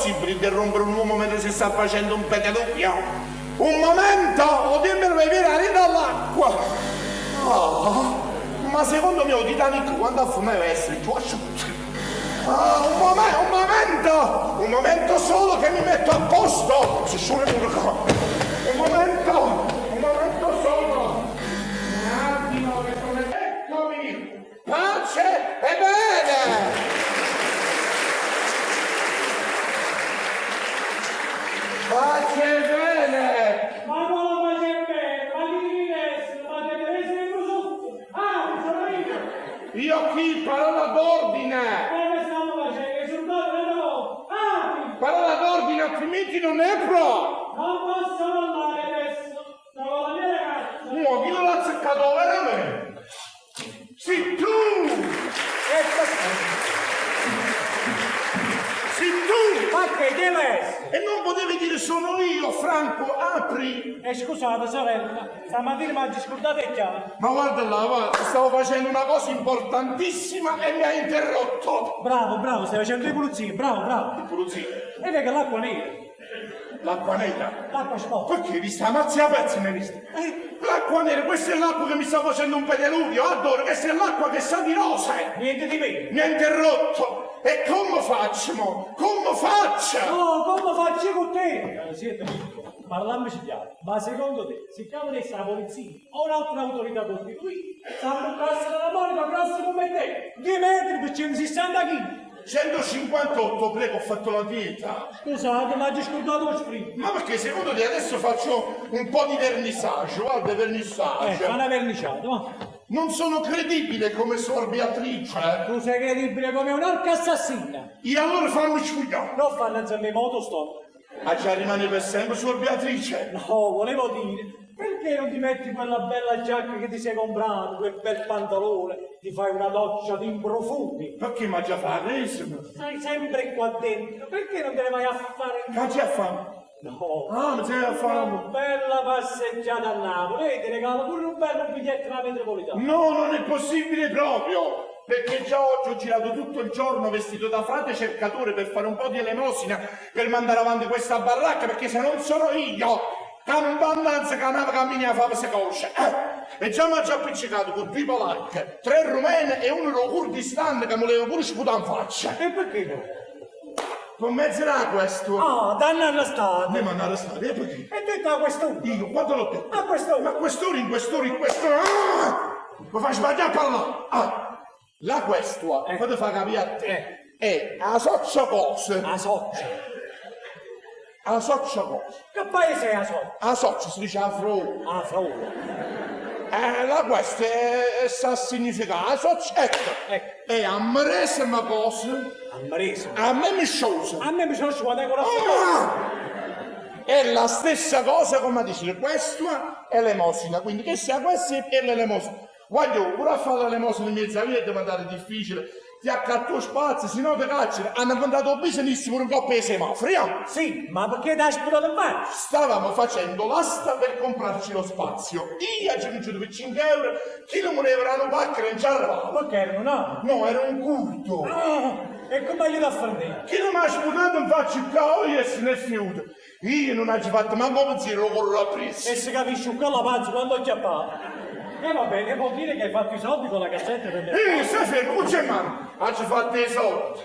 possibile interrompere un uomo mentre si sta facendo un pedalupio? Un momento, o dimmi per venire dall'acqua. Oh, ma secondo me il Titanic quando affuma deve essere più asciutto. Un momento solo che mi metto a posto. Si scioglie un momento solo. Un attimo che sono... Eccomi. Pace e bene. Pace e bene. Ma non pace e bene, ma chi devi essere? Ma deve essere prosciutto. Ah, sono io. Io chi? Parola d'ordine. Come stiamo facendo? Che sono dato ah! Parola d'ordine, altrimenti non è pro. Non posso andare adesso. Trovo la mia ragazza. No, chi l'ha azzeccato veramente? Sì, tu! Sì, tu! Ma che deve essere? E non potevi dire sono io, Franco, apri! Scusate, sorella, stamattina mi ha scordato il chiaro. Ma guarda là, guarda, stavo facendo una cosa importantissima e mi ha interrotto! Bravo, stai facendo le pulizie, bravo. Pulizia. E vedi che l'acqua nera. L'acqua nera. L'acqua sporca. Perché vi sta ammazzi a pezzi ne visto? L'acqua nera, questa è l'acqua che mi sta facendo un pedaluvio, adoro, questa è l'acqua che sa di rose! Niente di me. Mi ha interrotto! E come facciamo? Come faccio? No, come faccio con te? Siete parliamoci chiaro, ma secondo te, siccome sei la polizia o un'altra autorità costituita, sta buccarsi nella monica grossa come te, 2 metri per 160 kg. 158, prego, ho fatto la dieta. Scusate, ma ha scordato lo spritz. Ma perché secondo te adesso faccio un po' di vernissage, guarda, vernissage. Fa una verniciata, ma Non sono credibile come Suor Beatrice. tu sei credibile come un'arca assassina. E allora fammi sfugliare. Non fanno insieme motostop. Ah già rimane per sempre Suor Beatrice. No, volevo dire, perché non ti metti quella bella giacca che ti sei comprato, quel bel pantalone, ti fai una doccia di profumi? Perché mi ha già fatto resimo? Stai sempre qua dentro, perché non te ne vai a fare? Che già fa? No. Ah, mi sei a Una fare? bella passeggiata a Napoli e ti regalo pure un bello biglietto alla metropolitana. No, non è possibile proprio. Perché già oggi ho girato tutto il giorno vestito da frate cercatore per fare un po' di elemosina per mandare avanti questa baracca, perché se non sono io che non abbondanza che andava cammini a fare queste cose. E già mi ha già appiccicato con 2 polacche, 3 rumene e uno dello Kurdistan che mi voleva pure sputare in faccia. E perché no? Con mezzo era questo. Ah, danno arrestato. Mi hanno arrestato, e perché? E detto a quest'uomo. Io, quando l'ho detto? A quest'uomo. Ma quest'ora, in quest'ora. Ah! Mi fai sbagliare a parlare. Ah! La questua, fate far capire a te, è la soccia cosa. La soccia. La soccia cosa. Che paese è la soccia? La soccia si dice a fro. Ah, fraude. La questa sa significare, la soccia, ecco. È a medesima cosa, A Marese. a me misciosa. A me mi sono sciupato con la È la stessa cosa come dice questua e l'emosina, quindi che sia questa è l'elemosina. Voglio pure a fare l'elemosina in mezzo a via è diventato difficile. Ti accatto spazio, se no ti cacciano. Hanno inventato benissimo un coppia di semafori. Sì, ma perché ti hai sputato in faccia? Stavamo facendo l'asta per comprarci lo spazio. Io ci ho vinto per 5 euro, chi non voleva una pacca non ci arrivava. Perché erano no? No, era un curto. Ah, e come gli da fare? Chi non mi ha sputato in faccia il cavolo e se ne è fiuto. Io non ho fatto manco un pensiero con la presa. E si capisce un la pazzo quando ho chiappato. E va bene, vuol dire che hai fatto i soldi con la cassetta per me. Stai fermo, non c'è mano. Ha fatto i soldi.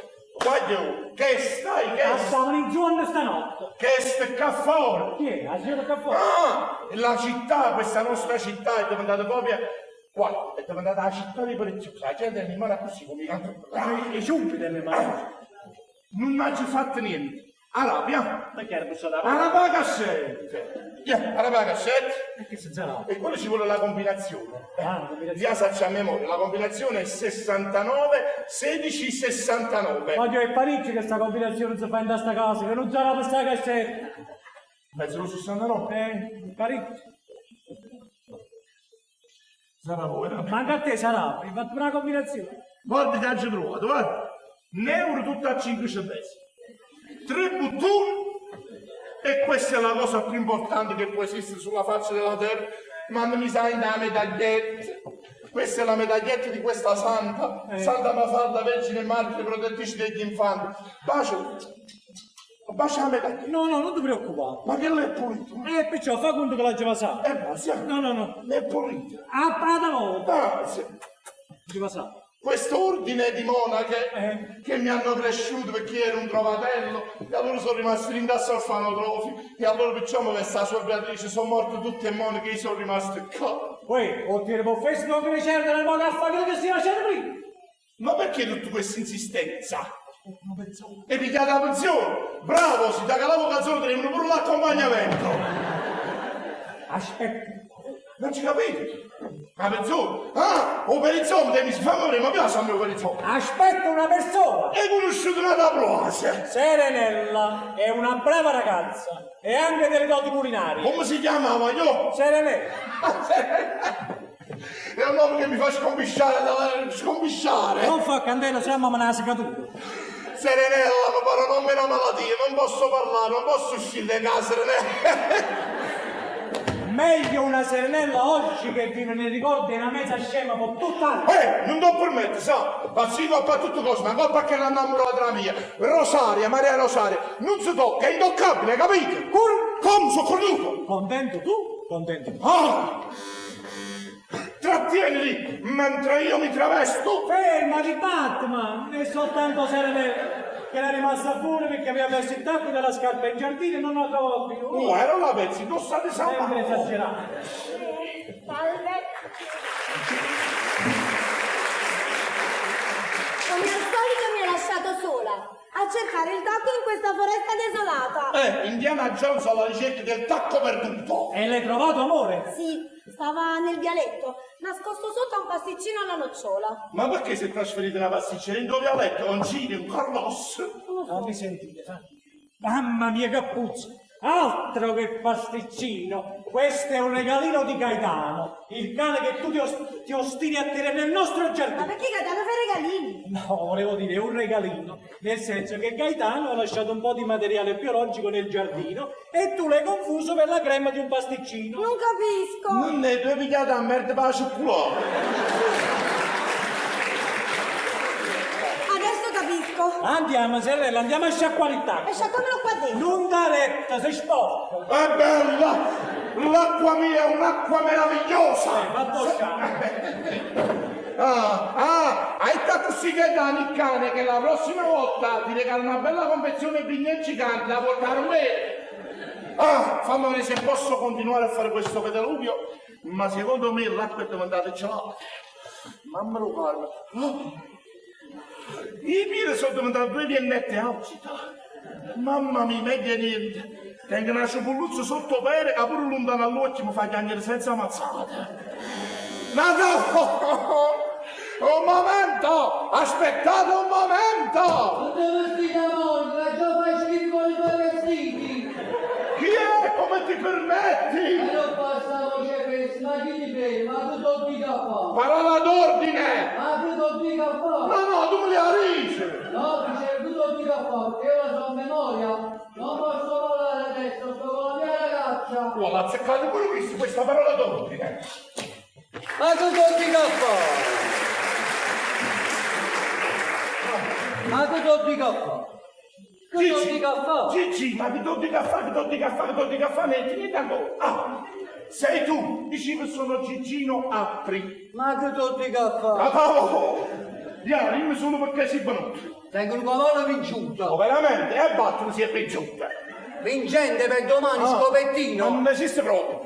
Voglio, che stai, Ma stavano in giorno stanotte. che stai qua fuori. Chi è? La signora Caffè? Ah, la città, questa nostra città è diventata proprio... Guarda, è diventata la città di preziosa. La gente rimane così come i canti. I ciumpi delle mani. Non mi ha fatto niente. Allora, via. Perché era bussata la Alla pagassette. Via, alla pagassette. Perché si zerava? E quello ci vuole la combinazione. Ah, combinazione. Via Saccia a memoria, la combinazione è 69, 16, 69. Voglio è Parigi che sta combinazione si fa in sta casa, che non sarà per sta cassetta. Mezzo 69? Parigi. Sarà voi, no? Manca a te sarà, hai fatto una combinazione. Guarda che hanno trovato, guarda. Un euro tutto a 5 centesimi. 3 buttoni. E questa è la cosa più importante che può esistere sulla faccia della terra. Mandami sai la medaglietta. Questa è la medaglietta di questa santa. Santa Mafalda, Vergine Margine, protettrice degli infanti. Bacio. Baciami da te. No, non ti preoccupare. Ma che l'è pulito? Perciò fa conto che la già sa. Basia, No. è pulito. A prata volta. Basia. Già sa. Questo ordine di monache che mi hanno cresciuto perché ero un trovatello e allora sono rimasti rindasso al fanotrofi e allora perciò mi vesta la sua Beatrice, sono morte tutte le monache e io sono rimasto qua. Poi, o ti ripofessi non che mi cerca nel modo a fare quello che stai facendo prima. Ma perché tutta questa insistenza? Non pensavo. E pigliate la pensione? Bravo, si dà che l'avvocazione tenevano pure l'accompagnamento. Aspetta. Non ci capite? La pensione? Ah, o per il zombie, devi sfamare, ma piace a me per il zombie. Aspetta una persona. Hai conosciuto una da Proasia? Serenella è una brava ragazza e anche delle doti culinarie. Come si chiamava io? Serenella. È un nome che mi fa scombisciare, scombisciare. Non fa candela, siamo una secatura. Serenella, mi pare non me una malattia, non posso parlare, non posso uscire da casa, Serenella. Meglio una serenella oggi che vive nei ricordi una mezza scema con tutta la... Non devo permettere, sa? Ma si colpa a tutte cose, ma colpa che l'hanno innamorata della mia. Rosaria, Maria Rosaria, non si tocca, è intoccabile, capite? Come sono cornuto? Contento tu? Contento tu? Ah! Trattienili, mentre io mi travesto. Fermati Batman, è soltanto serenella che era rimasta fuori perché aveva messo il tacco della scarpa in giardino e non la trovavo più. Ero la pezzi, non state Sempre salvando. esagerato. Salve. Come al solito mi ha lasciato sola a cercare il tacco in questa foresta desolata. Indiana Jones alla ricerca del tacco perduto. E l'hai trovato, amore? Sì, stava nel vialetto, nascosto sotto a un pasticcino alla nocciola. Ma perché si è trasferita una pasticceria in dove ha letto? Un Gini, un Carlos? Fammi sentire, fammi. Mamma mia che puzza! Altro che pasticcino! Questo è un regalino di Gaetano, il cane che tu ti ostini a tenere nel nostro Ma giardino. perché Gaetano fa regalini? No, volevo dire un regalino, nel senso che Gaetano ha lasciato un po' di materiale biologico nel giardino e tu l'hai confuso per la crema di un pasticcino. Non capisco. Non ne due pigliate a merda per la cioccolata. Adesso capisco. Andiamo, sorella, andiamo a sciacquare il tacco. E sciacquamelo qua dentro. Non da retta, sei sporco. È bella! L'acqua mia è un'acqua meravigliosa! Fatto sciacquare. Hai fatto così che danno il cane che la prossima volta ti regala una bella confezione di pigne giganti da portare a me. Fammi vedere se posso continuare a fare questo pedaluvio, ma secondo me l'acqua è diventata gelata. Mamma lo guarda. I piedi sono diventati due piennette alcita. Mamma mia, meglio niente. Tengo una ciupulluzza sotto pere che pure lontano all'occhio mi fa piangere senza ammazzata. Ma no! Un momento! Aspettate un momento! Tutte vestiti amore, già fai schifo i tuoi vestiti! Chi è? Come ti permetti? E non basta voce questa, ma chi ti vede? Ma tu tocchi da fare! Parola d'ordine! Ma tu tocchi da fare! No, tu me li arrivi! No, dice tu tocchi da fare, io la so a memoria! Non posso parlare adesso, sto con la mia ragazza! Tu l'ha azzeccato pure questo, questa parola d'ordine! Ma tu tocchi da fare! Ma tu tocchi da fare! Tu tocchi da fare! Gigi, ma che tocchi da fare, niente ancora! Sei tu, dici che sono Gigino Apri! Ma tu tocchi da fare! Diana, dimmi solo perché sei venuto! Tengo un cavallo Oh, vinciuto! veramente? E battere si è piaciuta! Vincente per domani, scopettino! Non esiste proprio!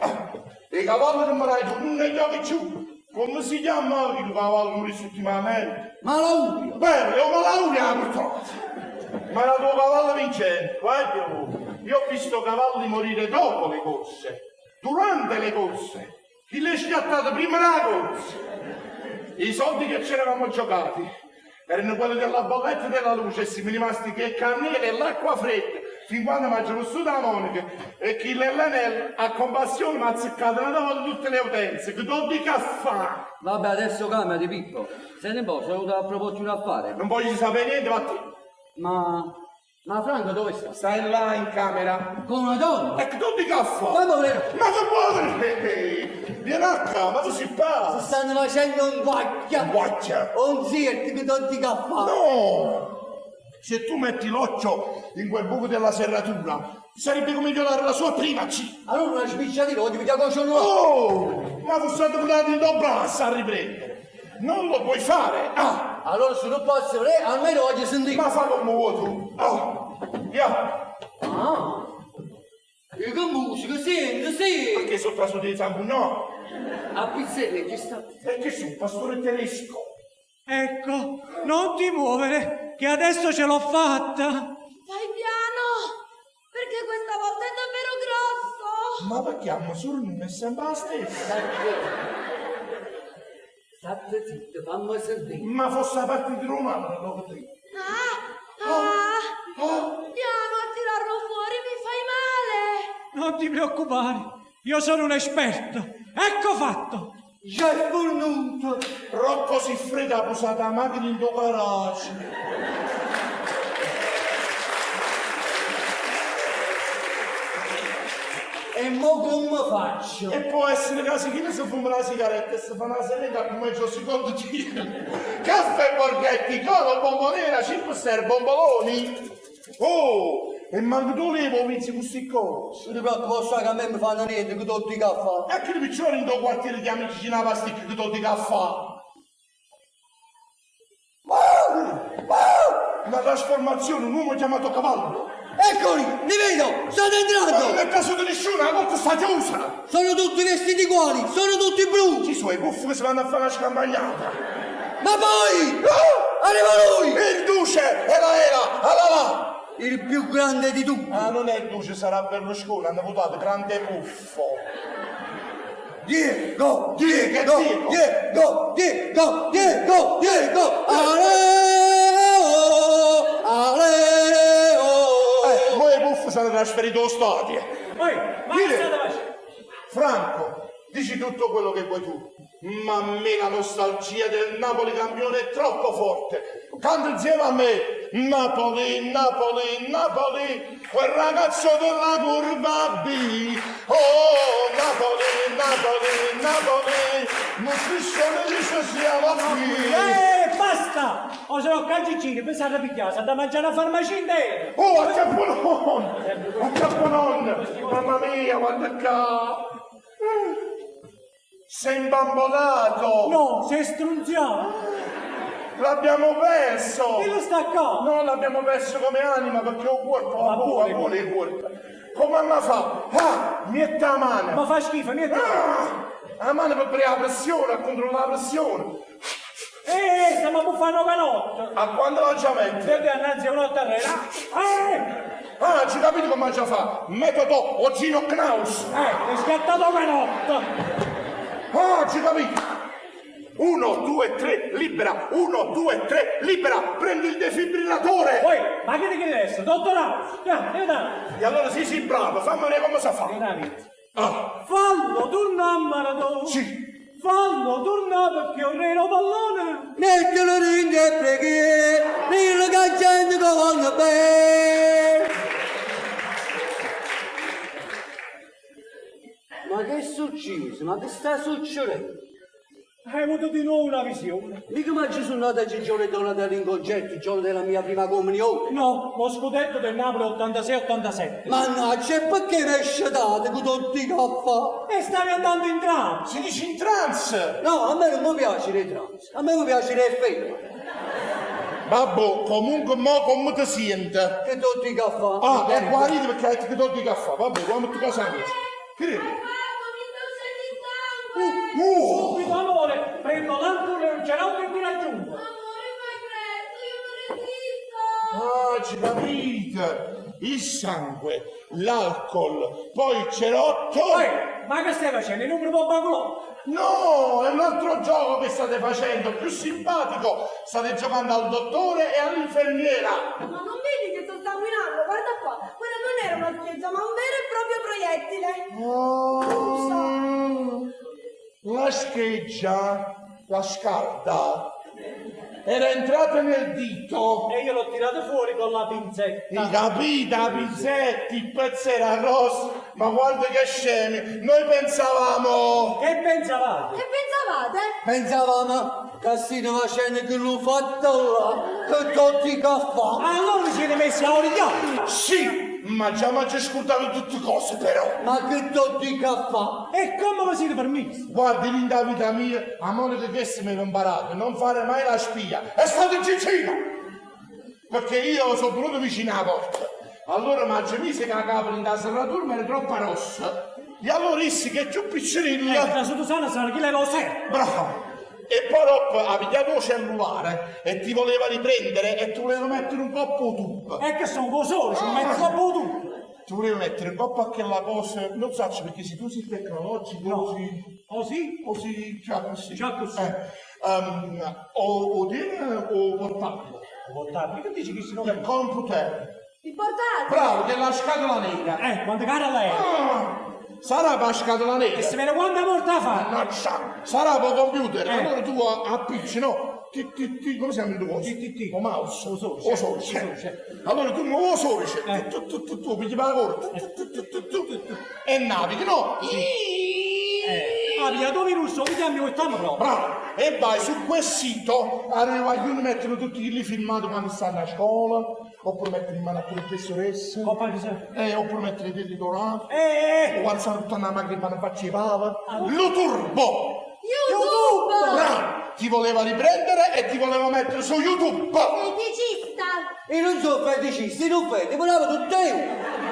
I cavalli che mi dai tu non ne giochi più! Come si chiama il cavallo che morì ultimamente? Malaurio! Bene, io me la unia purtroppo! Ma era tuo cavallo vincente, guarda voi! Io ho visto cavalli morire dopo le corse, durante le corse! Chi le schiattate prima della corsa? I soldi che ci eravamo giocati erano quelli della bolletta della luce e siamo rimasti che il cannone e l'acqua fredda fin quando mi ha giusto da Monica e chi l'anello a compassione mi ha azzeccato una volta tutte le utenze che do di caffè. Vabbè, adesso calmati, Pippo. Se ne può, saluta a proporci un affare. Non voglio sapere niente, vattene. Ma Franco dove sta? Stai là in camera. Con una donna? E che do di caffè. Quando volevo? Ma che vuoi? Vieni a casa, ma tu si parla. Stanno facendo un guacchia. Guaccia. Un zirk che do di caffè. No! Se tu metti l'occhio in quel buco della serratura, sarebbe come violare la sua prima C. Allora una spiccia di rodi, mi dico cosa no. Oh, ma fu stato dato in dobranza a riprendere. Non lo puoi fare. Ah, Allora se non posso almeno oggi sentire. ma fa come vuoi tu. Oh, via. Ah, e che musica, senti, Perché sotto la sua di no? A pizzelle ci sta. Perché sono pastore tedesco. Ecco, non ti muovere, che adesso ce l'ho fatta. Fai piano, perché questa volta è davvero grosso. Ma perché a misura non è sempre la stessa? State zitto, fammi sentire. Ma fosse la parte di romano, non lo potrei. Piano a tirarlo fuori, mi fai male. Non ti preoccupare, io sono un esperto. Ecco fatto. Già è venuto. Rocco si fredda ha posato la macchina in tuo garage. E mo come faccio? E può essere che chi si fuma la sigaretta e si fa una seretta come il secondo giro. Caffè Borghetti, cola, bombonera, 5 ster, bomboloni. Oh, e manco tu levo vizi questi cose. Non ti preoccupare che a me mi fanno niente, che tutti i caffè. E che i piccioni in tuo quartiere di amici ci una pasticca che tutti caffè. Una trasformazione, un uomo chiamato cavallo. Eccoli, li vedo, stanno Ma non entrando. è caso di nessuno, la porta sta chiusa. Sono tutti vestiti uguali, sono tutti blu. Ci sono i buffi che si vanno a fare una scampagnata. Ma poi, arriva lui, Il duce, era, là. il più grande di tutti. Ah, non è il duce, sarà Berlusconi, hanno votato grande buffo. Diego, Diego, Aleo. Voi i buffi sono trasferiti allo stadio. Poi, ma che state facendo? Franco, dici tutto quello che vuoi tu, ma a me la nostalgia del Napoli campione è troppo forte. Canta insieme a me, Napoli, Napoli, Napoli, quel ragazzo della curva B. Oh, Napoli, Napoli, Napoli, non striscione dice siamo qui. Basta! O se no calcicini, pensate a picchiare, state a mangiare una farmacia intera. Oh, a Capponon, mamma mia, quanto è caro. Sei imbambonato. No, sei strunziato. L'abbiamo perso! Chi lo sta qua? No, l'abbiamo perso come anima perché ho cuore, Ma pure, il cuore. Come mamma fa? Ah, mietta la mano! Ma fa schifo, niente. La mano per prendere la pressione, a controllare la pressione. Stiamo a buffare una canotto. A quando la già metti? Vedi annanzi a una terrena. Ah, ci capite come già fa? Metodo Ogino Knaus. Hai scattato canotto. Ah, ci capite? 1, 2, 3, libera! 1, 2, 3, libera! Prendi il defibrillatore! Poi, ma che ti chiedi adesso? Dottorato. Andiamo. E allora sì, bravo, fammi vedere come si fa. Ah, Fallo, torna a Maradona. sì. Fallo, torna perché un reno pallone. Mettilo in e preghi, dillo che la gente che voglio bene. Ma che è successo? Ma che sta succedendo? Hai avuto di nuovo una visione. Mica ma ci sono andato il giorno tornato in concerto, il giorno della mia prima comunione. No, lo scudetto del Napoli 86-87. Mannaggia, e perché mi esce date con tutti i caffè? E stavi andando in trance. Si dice in trance! No, a me non mi piace le trans, a me mi piace le femmine. Babbo, comunque mo come ti senti? Che tutti i caffè. Ah, è guarito perché hai detto che togli il caffè, vabbè, come tu cosa amici? Che Hai devi? fatto, mi sta uscendo il sangue. Subito amore, prendo l'ancora e un cerotto e ti raggiungo. Amore, fai presto, io non resisto. Ah, ci capite? Il sangue, l'alcol, poi il cerotto. Poi, ma che stai facendo? In un gruppo baculò? No, è un altro gioco che state facendo, più simpatico. State giocando al dottore e all'infermiera. Ma non vedi che sto sanguinando? Guarda qua, quella non era una scheggia, ma un vero e proprio proiettile. La scheggia, la scarda, era entrata nel dito. E io l'ho tirato fuori con la pinzetta. Hai capito, pizzetti, il pezzo era arrosto, ma guarda che scemi, noi pensavamo... Che pensavate? Che pensavate? Pensavamo Cassino facendo che l'ho fatto là, che tutti i caffè. Allora vi siete messi a origliare. Sì, ma già mi ha ascoltato tutte cose però. Ma che tutti i caffè? E come vi siete permessi? Guardi, in da vita mia, a Monica che mi aveva imparato, non fare mai la spia. È stato Gigino! Perché io sono venuto vicino alla porta. Allora mi mise che la cavola in da serratura ma era troppo rossa. E allora disse che è più piccerilla. La sottosana sarà chi lei lo sa. Bravo! E poi dopo ha pigliato il cellulare e ti voleva riprendere e ti voleva mettere un coppo tube. E che sono cosoli, ci metto troppo tu. Ti voleva mettere un coppo a quella cosa, non so perché se tu sei tecnologico, No. così, già così. Già così. O DNA o portabile. Portabile, che dici che si non Il computer. Il portatile. Bravo, che la scatola nera. quante cara lei? Sarà per la scatola nera. E si vede quanta morta fa? Mannaggia, sarà per computer. Allora tu appicci, no? Come si chiama il tuo coso? O mouse? O sorice. Allora tu muovi o sorice. Tu pigli per la corda. E navighi, no? Via 2 minuti, vediamo come stiamo proprio. Bravo! E vai su quel sito, arriva a mettono tutti quelli filmati quando stanno a scuola, oppure mettere in mano a quelle professoresse, oppure mettere i dedicati, o quando stanno tutta una macchina quando faccio i pava. Lo turbo! YouTube. Bravo! Ti voleva riprendere e ti voleva mettere su YouTube! Feticista. Io non sono feticisti, non feti, volevo tutto io.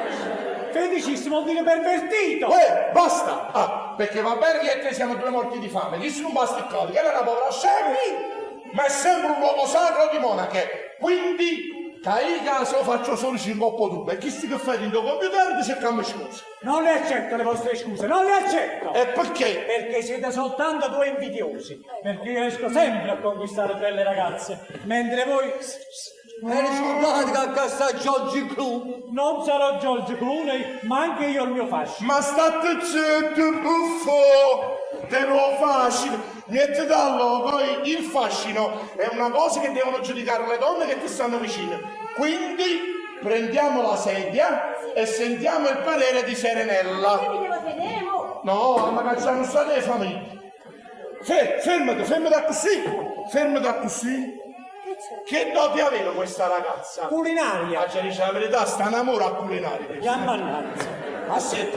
Feticissimo vuol dire pervertito. Basta! Perché va bene che te siamo due morti di fame, lì sono basticati, che era una povera scema, ma è sempre un uomo sacro di monache. Quindi, in caso faccio solo 5 tube, e chi si che fai in tuo computer ti cercamo scuse. Non le accetto le vostre scuse, non le accetto. E perché? Perché siete soltanto due invidiosi. Perché io riesco sempre a conquistare belle ragazze, mentre voi Mi ricordate che a casa Giorgi Clooney? non sarò George Clooney, ma anche io ho il mio fascino. Ma state zitto, buffo! Te lo fascino! Niente dallo, poi il fascino è una cosa che devono giudicare le donne che ti stanno vicine. Quindi prendiamo la sedia e sentiamo il parere di Serenella. Che mi devo vedere mo? No, ma cacciamo state le famiglie. Fermati così. Che doti aveva questa ragazza? Culinaria. Ci dice la verità, sta in amore a culinaria. Chiamannanza.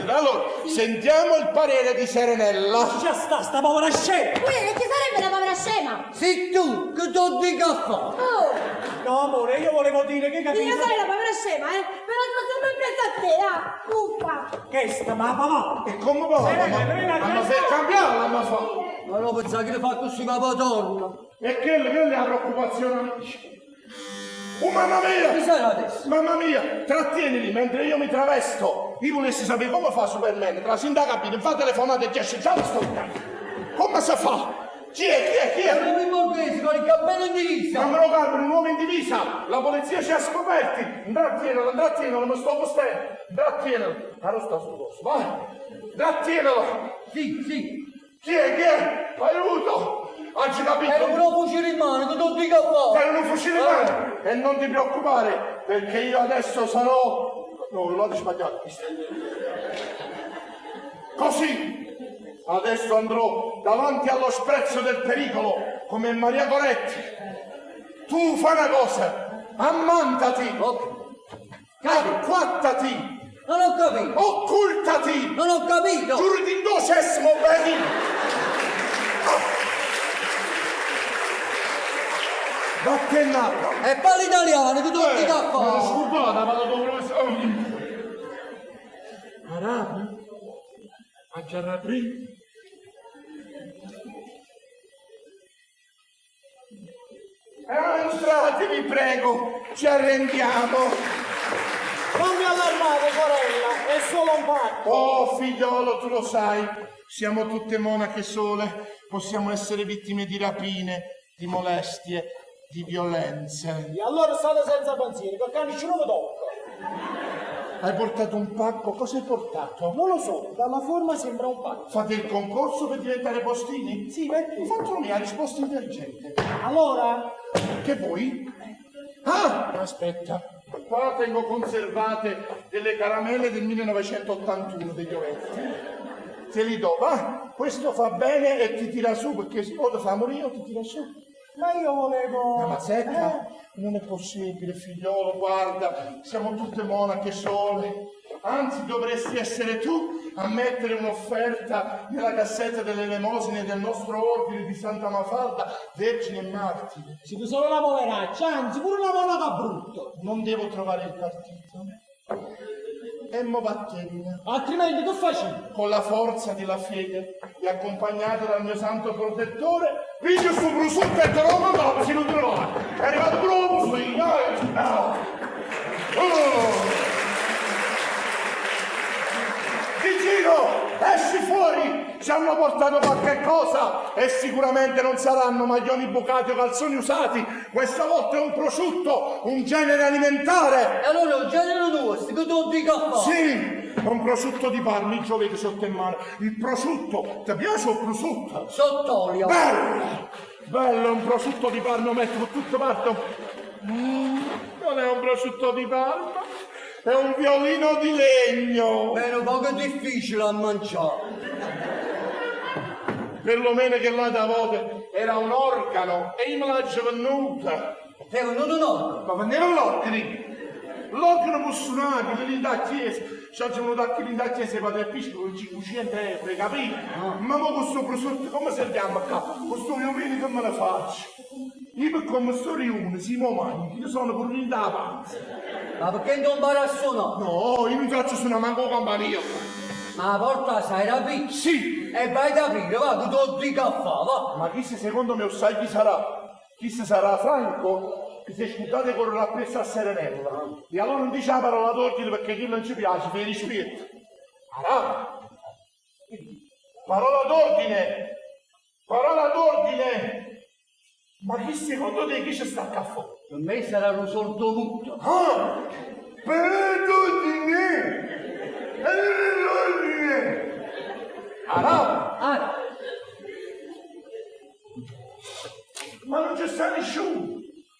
Allora, sentiamo il parere di Serenella. Già sta povera scema. E chi sarebbe la povera scema? Sì tu, che tutti i caffè. Oh, No amore, io volevo dire che io capito. sarei la povera scema, però sono sempre presa a te, Uffa. Che sta ma papà. E come va? Ma se cambiarla, ma fa. Ma no, pensavo che le fa così papà torna. E che è la preoccupazione, amici? Oh mamma Chi mia! sarà adesso? Mamma mia, trattienili mentre io mi travesto. Io volessi sapere come fa Superman, tra sindacabile, fa telefonate e ti esce già la storia. Come si fa? Chi è? Siamo i borghesi con il cappello in divisa. Non me lo calmano, un uomo in divisa! La polizia ci ha scoperti! Trattienilo, non mi sto postendo! Trattienilo! Non sto sul posto, vai! Trattienilo! Sì. Chi è? Aiuto! Oggi capito? Era un fucile in mano, con tutti i caffè. C'è un fucile in mano! E non ti preoccupare, perché io adesso sarò... No, l'ho sbagliato. Così! Adesso andrò davanti allo sprezzo del pericolo, come Maria Goretti. Tu fai una cosa, ammantati, acquattati, Non ho capito. occultati, Non ho capito. giuridindosesimo, vedi? Battennato. E parla italiano, con tutti i Me l'ho caffè. scordata, vado dove... Arabi? A Giarrabri? Entrate, vi prego, ci arrendiamo. Non vi allarmate, sorella, è solo un fatto. Oh, figliolo, tu lo sai, siamo tutte monache sole, possiamo essere vittime di rapine, di molestie, di violenze. E allora state senza pensieri, perché nessuno mi tocca. Hai portato un pacco? Cosa hai portato? Non lo so, dalla forma sembra un pacco. Fate il concorso per diventare postini? Sì, perché? Fatelo mia, risposta intelligente. Allora, Che vuoi? Ah, aspetta. Qua tengo conservate delle caramelle del 1981 degli ovetti. Te li do, va? Questo fa bene e ti tira su, perché se poi ti fa morire ti tira su. Ma io volevo... La mazzetta? Non è possibile, figliolo, guarda, siamo tutte monache sole. Anzi, dovresti essere tu a mettere un'offerta nella cassetta delle elemosine del nostro ordine di Santa Mafalda, Vergine e Martire. Siete solo una poveraccia, anzi pure una monaca brutto. Non devo trovare il partito. E mo vattene. Altrimenti che facevi? Con la forza della fede e accompagnato dal mio santo protettore, piglio sto prosciutto e te lo mandavo, si non trova. È arrivato pure lo busto, Vicino, esci fuori! Ci hanno portato qualche cosa e sicuramente non saranno maglioni bucati o calzoni usati. Questa volta è un prosciutto, un genere alimentare. E allora un genere tuo, sti che tu dica a fare? Sì, è un prosciutto di Parma, il giovedì sotto in mano. Il prosciutto, ti piace il prosciutto? Sott'olio. Bello! Bello, un prosciutto di Parma, metto con tutto parto. Non è un prosciutto di Parma, è un violino di legno. Meno poco difficile a mangiare. Perlomeno che là da volte era un organo e io me l'ho già venuta. Sei venuto un organo? Ma veniva l'organo. L'organo può suonare, lì da chiesa. Ci hanno venuto a lì da chiesa per il pisco con 500 euro, capito? Ma mo questo prosciutto come serviamo qua? Questo violino che me ne faccio? Io per come sto riunione, si mo mangi, io sono pure lì da panza. Ma perché non impari a suonare? No, io non faccio suonare manco campanile. Ma la porta sai rapire? Sì! E vai ad aprire, va, che tu dica a fare, va. Ma chi se secondo me sai chi sarà? Chi se sarà Franco? Che si scusate con la presa a Serenella. E allora non dice la parola d'ordine perché chi non ci piace, per rispetto. Allora, parola d'ordine! Parola d'ordine! Ma chi secondo te chi ci sta a fuori? Per me sarà un sordomuto. Ah! Per d'ordine! Per l'ordine! Allora! Ah, Ma non c'è sta nessuno!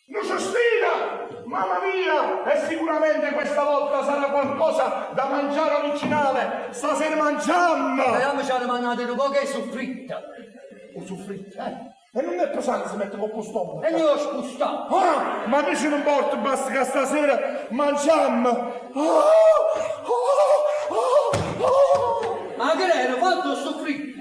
Non c'è sfida! Mamma mia! E sicuramente questa volta sarà qualcosa da mangiare originale! Stasera mangiamo! speriamo ci hanno mandato un po' che è soffritta. Un soffritto, E non è pesante se mette con questo stomaco! E io ho spostato. Ah! Ma che ce non porta, basta che stasera mangiamo! Ma che era fatto soffritto?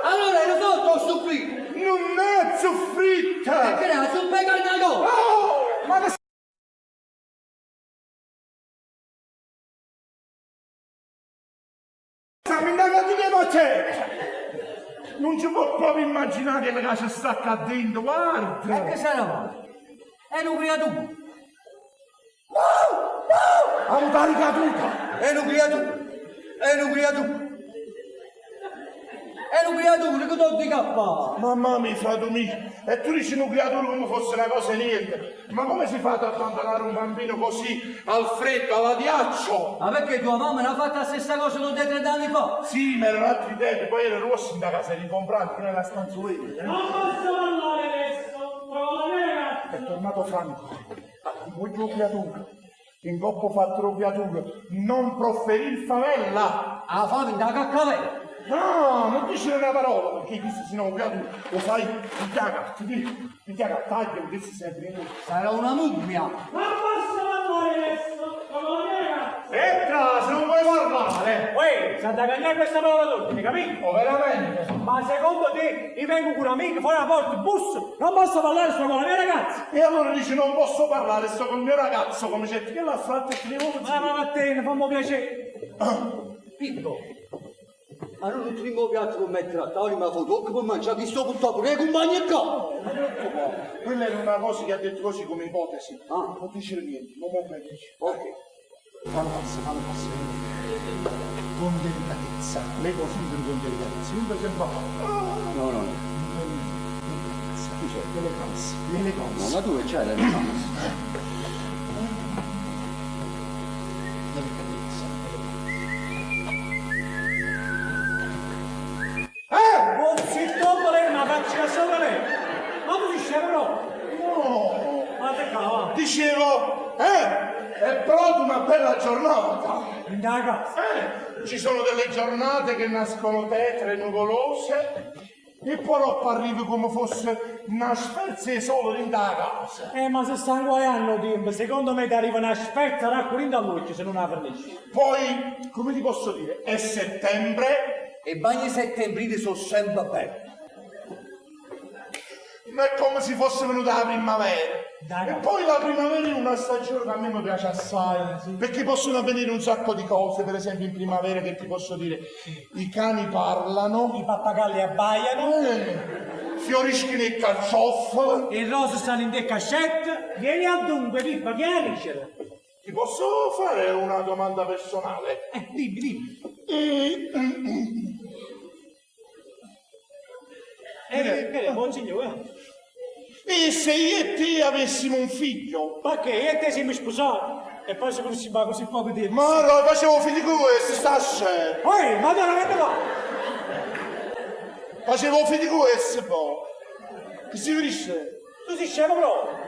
Allora era fatto soffritto. Non è soffritta! E che era su pegannato? Ma che stiamo indagando di te! Non ci può proprio immaginare che la casa sta accadendo, E guarda! che sarà? Era un creatura. Ha una caricatura! Era un creatura. Era un creatura. Era un creatura che tu dica a fare. Mamma mia, fratello mio, e tu dici un creatore come fosse una cosa niente. Ma come si fa ad abbandonare un bambino così al freddo, alla ghiaccio? Ma perché tua mamma non ha fatto la stessa cosa non te 30 anni fa? Sì, ma erano altri tempi, poi era rosso in casa di comprare, nella stanzuetta. Non posso parlare adesso, trovo la mia ragazza. È tornato Franco. Voglio creatura. In coppo fatto creatura. Non profferir favella. La fame da caccavella. No, non dici una parola, perché questo se non creatura lo fai in chiaga, ti dico, in chiaga, taglio, questo sempre in Sarà una mummia. Non posso parlare adesso, trovo la mia ragazza. Entra, se non vuoi parlare. Uè, Santa Cagnà questa parola d'ordine, capito? Oh, veramente? Ma secondo te, io vengo con un amico fuori la porta, busso, non posso parlare solo con la mia ragazza? E allora dici non posso parlare, sto con il mio ragazzo, come c'è che l'ha fatto e ti devo Ma a te, ne fammi piacere. Pippo. Allora non ti primo piatto per mettere a tavola, ma foto che puoi mangiare chi sto buttato pure con bagno qua. Quella era una cosa che ha detto così come ipotesi. Ah. Non dice niente, non mi dici. Ok. Fallo passare. Con delicatezza. Le cose con delicatezza. Io per esempio. No, no, no. Delicatezza. Qui c'è l'eleganza. L'eleganza. No, ma tu che c'hai l'eleganza? Delicatezza. Buon zitto, ma faccia sopra lei. Ma tu dici però? No! Ma te cava. Dicevo, è proprio una bella giornata. In da casa. Ci sono delle giornate che nascono tetre e nuvolose e poi arriva come fosse una spezza di sole in da casa. Ma se stanno guaiando tempo, secondo me ti arriva una spezza raccogliendo a luce se non la fornisci. Poi, come ti posso dire, è settembre, E i bagni settembrili sono sempre belli. ma è come se fosse venuta la primavera. Dai. E poi la primavera è una stagione che a me mi piace assai, perché possono avvenire un sacco di cose, per esempio in primavera che ti posso dire, i cani parlano, I pappagalli abbaiano, fioriscono i carciofoli. i rose stanno in te cascette. Vieni al dunque, Pippa, che è ricere? Ti posso fare una domanda personale? Dimmi, dimmi. Buon signore. E se io e te avessimo un figlio? Ma che? Io e te siamo sposati. E poi se conosci ma così poco tempo. Ma no, facevo figli con questo, sta scemo. Ehi, madonna, che te va? Facevo figli con questo, poi. Che si capisce? Tu sei scemo proprio.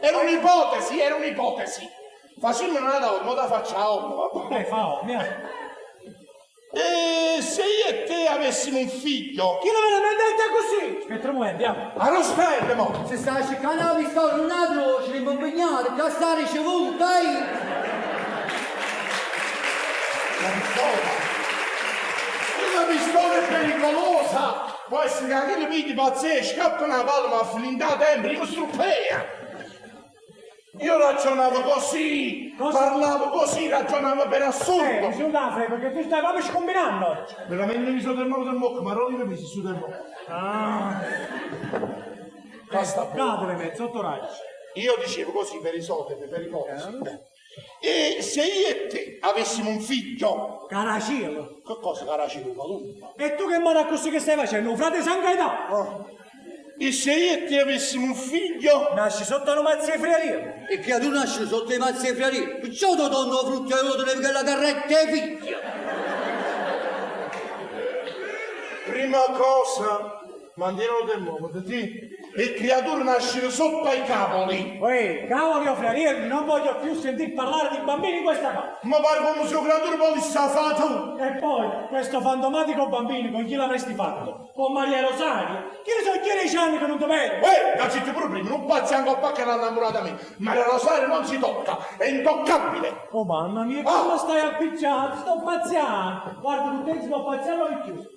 Era un'ipotesi, era un'ipotesi. Facciamo una donna, ma la facciamo. Fa, mia. E se io e te avessimo un figlio? Chi non me l'ha detto così? Aspetta un momento, andiamo. Ma non spende, mo. Se stai cercando la pistola un altro, ce ne può impegnare, che sta ricevuto, dai! La pistola. Una pistola è pericolosa. Può essere che anche le viti pazzie, scappa una palma a flindare tempo, li costruppea. Io ragionavo così, parlavo così, ragionavo per assurdo. Su Dafne, perché tu stai proprio scombinando oggi. Veramente mi sono del mondo del mocco, ma non li capisci su del mocco. Basta. Cadere mezzo, sotto raggio. Io dicevo così per i soldi, per i cose. E se io e te avessimo un figlio, Caracilo. che cosa caracino qualunque? E tu che mano così che stai facendo? Un frate San Gaetano. E se io e te avessimo un figlio, Nasci sotto una mazzia friaria. E che tu nasci sotto i mazzi e friari, perciò ti donno frutti e uno deve che la carretta e figlia. prima cosa, mandiano del mondo, le creature nascono sotto ai cavoli. Ehi, cavoli o friarieri, non voglio più sentir parlare di bambini in questa casa. Ma pare come se un creature poi sta fatto. E poi, questo fantomatico bambino, con chi l'avresti fatto? Con Maria Rosaria? Chi ne so, 10 anni che non ti vedo? Da zitti pure prima, non pazzi anche a pacca l'ha innamorata a me. Ma la Rosario non si tocca, è intoccabile. Oh mamma mia, come stai appicciato? Sto pazziando. Guarda, tu te sto pazziando e chiuso.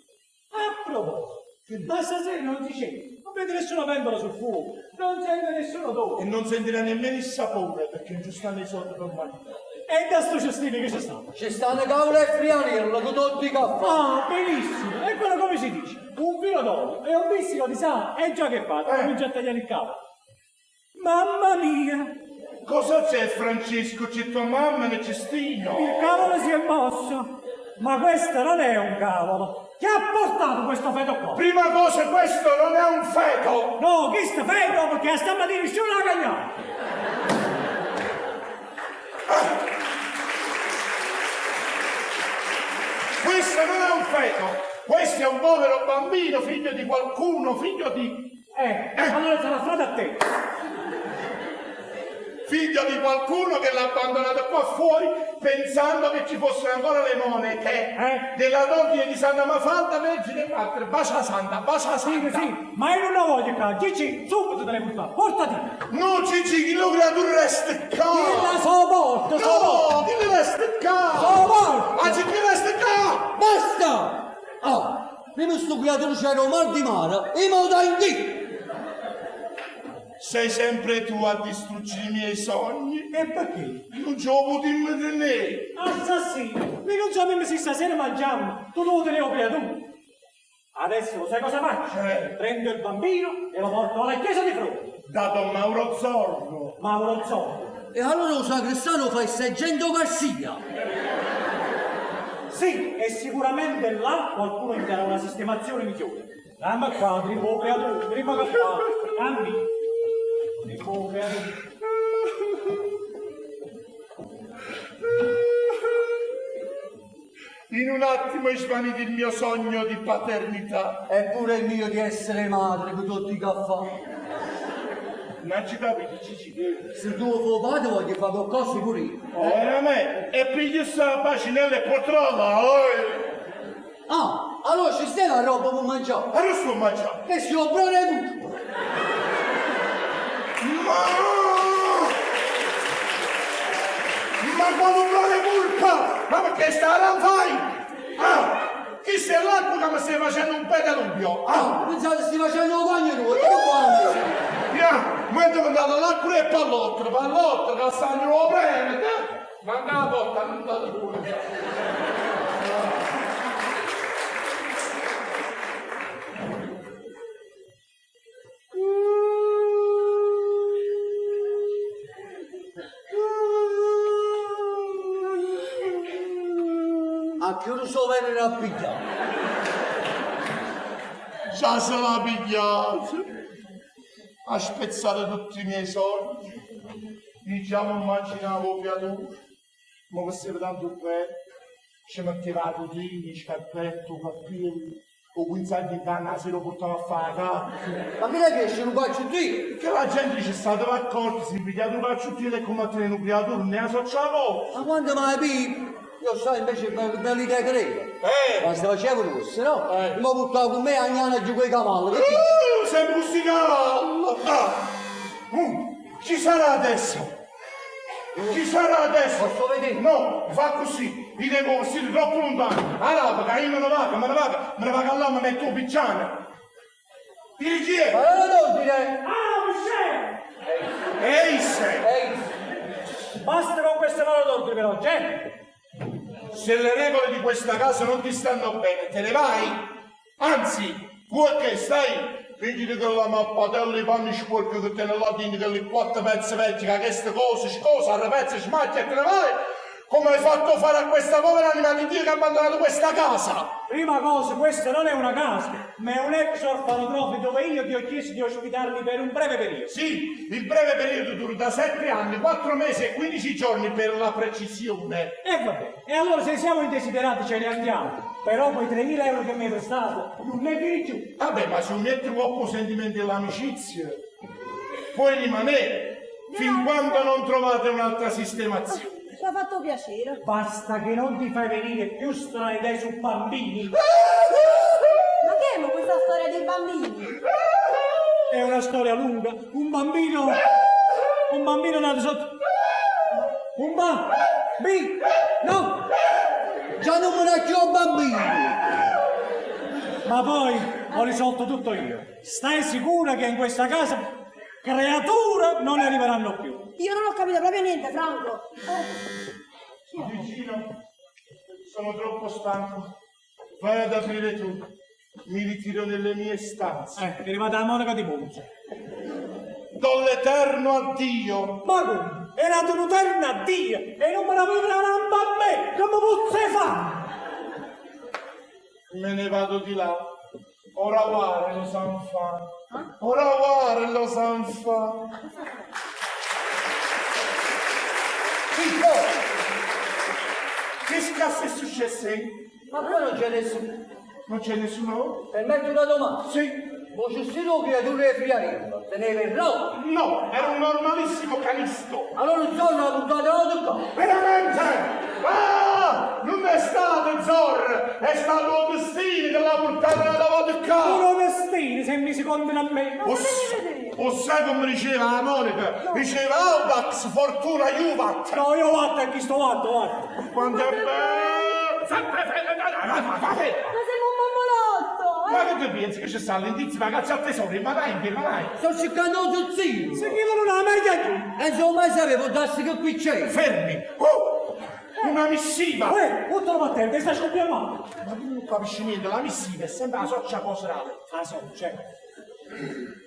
A proposito, ma stasera non ti c'è. Non vedi nessuna pentola sul fuoco, non sente nessun odore. E non sentirà nemmeno il sapore, perché non ci stanno i soldi per mangiare. E da sto cestino che c'è stato? Ci stanno cavolo e friari, lo tutti i caffè. Ah, benissimo. E quello come si dice? Un filo d'olio e un pizzico di sale. E già che fate? Comincia a tagliare il capo. Mamma mia! Cosa c'è, Francesco? C'è tua mamma nel cestino? Il cavolo si è mosso. Ma questo non è un cavolo. Chi ha portato questo feto qua? Prima cosa, questo non è un feto! No, questo feto perché a stamattina nessuno l'ha cagnato. Questo non è un feto! Questo è un povero bambino, figlio di qualcuno, figlio di... Allora sarà stato a te. Figlio di qualcuno che l'ha abbandonato qua fuori pensando che ci fossero ancora le monache della donna di Santa Mafalda, Vergine Madre, bacia santa, bacia santa. Sì, ma io non la voglio qua. Gigi, subito te ne portare. Portati. No, Gigi, chi lo creatura resta qua? Dilla sopporto, sopporto. No, chi resta qua? Sopporto. Anzi, chi resta qua? Basta! Ah, prima sto creatore c'era un mal di mare e mo da in di. Sei sempre tu a distruggere i miei sogni. E perché? Non ci ho potuto immaginare. Assassino, mica non sappiamo se stasera mangiamo. Tu lo devo creatura. Adesso lo sai cosa faccio? Prendo il bambino e lo porto alla chiesa di fronte. Da Don Mauro Zorro. Mauro Zorro. E allora lo sagrestano fa il Sergento Garcia. Sì, e sicuramente là qualcuno imparerà una sistemazione migliore. Dammi qua, tribo creatura, prima che fa. Cambi. Tribo creatura. In un attimo è svanito il mio sogno di paternità. Eppure il mio di essere madre con tutti i caffè. Non ci capito, Cicci. Se tu vuoi fare, voglio fare qualcosa pure io. Veramente? E pigli sta bacinella e controlla, Ah, allora ci stai la roba per mangiare? Ma non sto mangiando. Che si obbra tutto. Ma quando vuole pulpa! Ma perché sta la fai? Ah! Chi sei l'acqua che mi stai facendo un pedalubio? Ah! Pensate stai facendo un bagno tu, e quando? Via! Ma devo andare all'acqua e pallotta, che stanno lo prende! Manca la porta, non date pure. A che ora so venire a pigliare? Già se l'ha pigliata! Ha spezzato tutti i miei soldi. Diciamo, immaginavo più. Ma questo tanto bene. Ci metteva tutini, scarpetto, capelli. O guinzagli di canna se lo portava a fare cacca. Ma che ne che non faccio io? Perché la gente ci sta d'accordo, si pigliato un calciuttino e combattere un nucleatore, non ne ha sociale. Ma quando mai più? Io so invece per l'idea greca. Ma se facevano questo, no? Mi buttavo con me a gnana giù quei cavalli. Che dici? Sei musicato! Ci sarà adesso! Ci sarà adesso! Posso vedere? No, fa così, vi devo vestire troppo lontano. Allora, che io me ne vado là, mi metto un picciano. Dirigiere! Ma non lo dire! Ah, Michele! Ehi sei! Ehi! Basta con queste parole d'ordine però, gente! Se le regole di questa casa non ti stanno bene, te ne vai? Anzi, vuoi che stai? Vedi che la mappatella i panni sporchi che te ne latini che li quattro pezzi vecchi, che queste cose, scosa, ripezzi, smacchi e te ne vai? Come hai fatto fare a questa povera animalità che ha abbandonato questa casa? Prima cosa, questa non è una casa, ma è un ex orfanotrofio dove io ti ho chiesto di ospitarmi per un breve periodo. Sì, il breve periodo dura da 7 anni, 4 mesi e 15 giorni per la precisione. E vabbè, e allora se siamo indesiderati ce ne andiamo. Però quei 3.000 euro che mi hai prestato, non ne vieni giù. Vabbè, ma se un metto troppo sentimenti dell'amicizia, puoi rimanere fin quando non trovate un'altra sistemazione. Ci ha fatto piacere. Basta che non ti fai venire più strane idee su bambini. Ma che è questa storia dei bambini? È una storia lunga. Un bambino nato sotto. Un bambino. No! Già non me ne più bambini! Ma poi ho risolto tutto io. Stai sicura che in questa casa creature non ne arriveranno più? Io non ho capito proprio niente, Franco. Vicino, sono troppo stanco. Vai ad aprire tu. Mi ritiro nelle mie stanze. È arrivata la monaca di Monza. Do l'eterno addio. Ma come? È nato un eterno addio e non me la vuoi dare a me! Come posso fare? Me ne vado di là. Ora guarda lo san fare. Ora guarda lo san fare. Pippo! Che cazzo è successo? Ma poi non c'è nessuno. Non c'è nessuno? Permetti una domanda? Sì. Voce solo creature friarello, te ne verrò? No, era un normalissimo canisto. Allora non sono una puntata di qua. Veramente? Ah! Non è stato Zor, è stato Destino che l'ha portato nella vodka. Uno destino se mi si contano a me. O sai come diceva la Monica? Diceva Audax, Fortuna, Juvat. No, io vado a chi sto vado. Quando è bello. Ma siamo un bambolotto! Ma che tu pensi che ci sta l'indizio? Ma cazzo a tesori, ma dai. Sto cercando un zio. Se chi non ha mai detto. E insomma sapevo darsi che qui c'è. Fermi. Oh, una missiva. Tutto lo battente, stai scoppiando. Ma tu non capisci niente, la missiva è sempre la soccia posrale. Ah, so, c'è.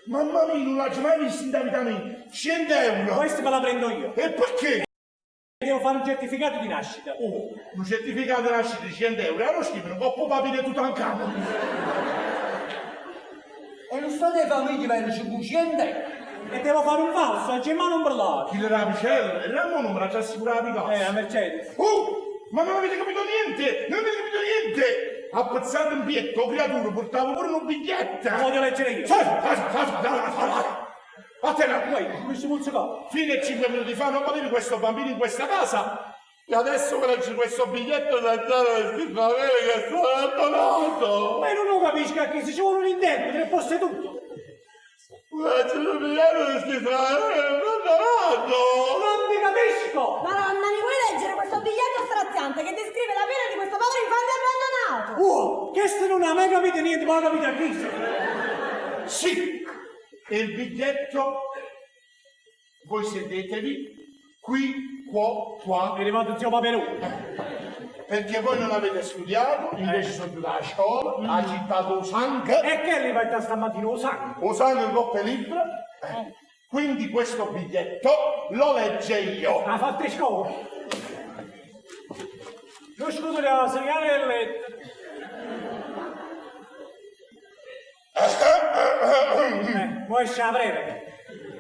Mamma mia, non l'ho mai visto in vita mia. 100 euro. Questa me la prendo io. E perché? Devo fare un certificato di nascita. Oh, un certificato di nascita di 100 euro, e lo scrivono un po' papire tutto in capo. E non state famiglie per 500. E devo fare un falso, c'è mano un brillare. Chi l'era vicella? Era il numero, già assicurato i cazzo. La Mercedes. Ma non avete capito niente! Non avete capito niente! Appazzato un bietto, creatura, portavo pure un biglietto! Lo voglio leggere io. Vattene! Come si muzzica? Fino a 5 minuti fa non potevi questo bambino in questa casa. E adesso che leggi questo biglietto da entrare nel Israele che sto abbandonato. Ma io non lo capisco che se ci vuole un interprete, fosse tutto. Leggi il biglietto del Israele che è abbandonato. Non mi capisco! Madonna, mi vuoi leggere questo biglietto straziante che descrive la pena di questo povero infante abbandonato? Che se non ha mai capito niente, ma ha capito a Cristo. Sì, e il biglietto, voi sedetevi, qui, qua, È arrivato zio Paperone. perché voi non avete studiato, invece sono giù dalla scuola, ha citato lo sangue, E che li va stamattina lo sangue? lo sangue in coppe libere, quindi questo biglietto lo legge io. Ha fatto scuola. Lo scudo della segnale del letto. Vuoi sciaprere?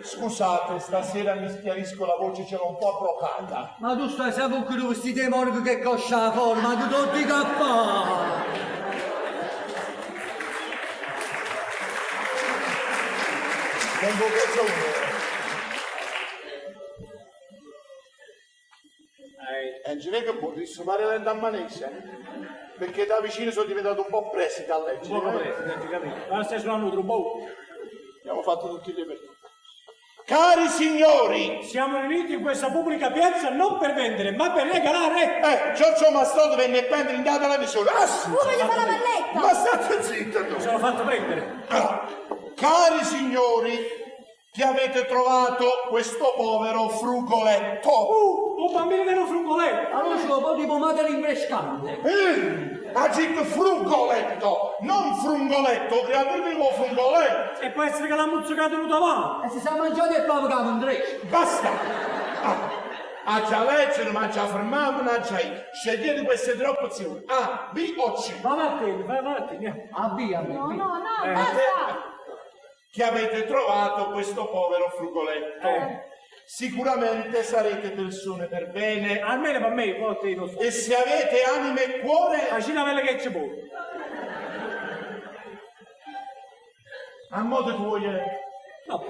Scusate, stasera mi schiarisco la voce, ce l'ho un po' bloccata. Ma tu stai sempre con questi demoni che coscia la forma, tu non ti cappa! Tengo ragione. Non ci vede che potresti fare lento a manese, perché da vicino sono diventato un po' preside a leggere. Poco preso, non ti capisco. Ma stai suonando un trumbone. Abbiamo fatto tutti gli eventi. Cari signori, Siamo riuniti in questa pubblica piazza non per vendere, ma per regalare. Giorgio Mastoldo venne a prendere in data la visione. Ah, sì. Voglio fare la valletta! Ma state zitto, no? Mi sono fatto prendere. Cari signori, che avete trovato questo povero frugoletto. Un bambino che non frungoletto. Allora c'è un po' di pomata rinfrescante. Ha detto frugoletto, non frungoletto, creatura di nuovo frungoletto. E può essere che la muzzica è tenuta avanti. E si sa mangiare il povero Andrea. Basta! Ha già leggere, ma ha già fermato, non ha già scegliete queste tre opzioni. A, B o C. Va avanti, vai avanti. Avvia, No, avvia. no, no, basta! Che avete trovato questo povero frugoletto. Sicuramente sarete persone per bene. Almeno per me, poi te lo so. E se avete anima e cuore, Facina quella che ci può. a modo tuo, No.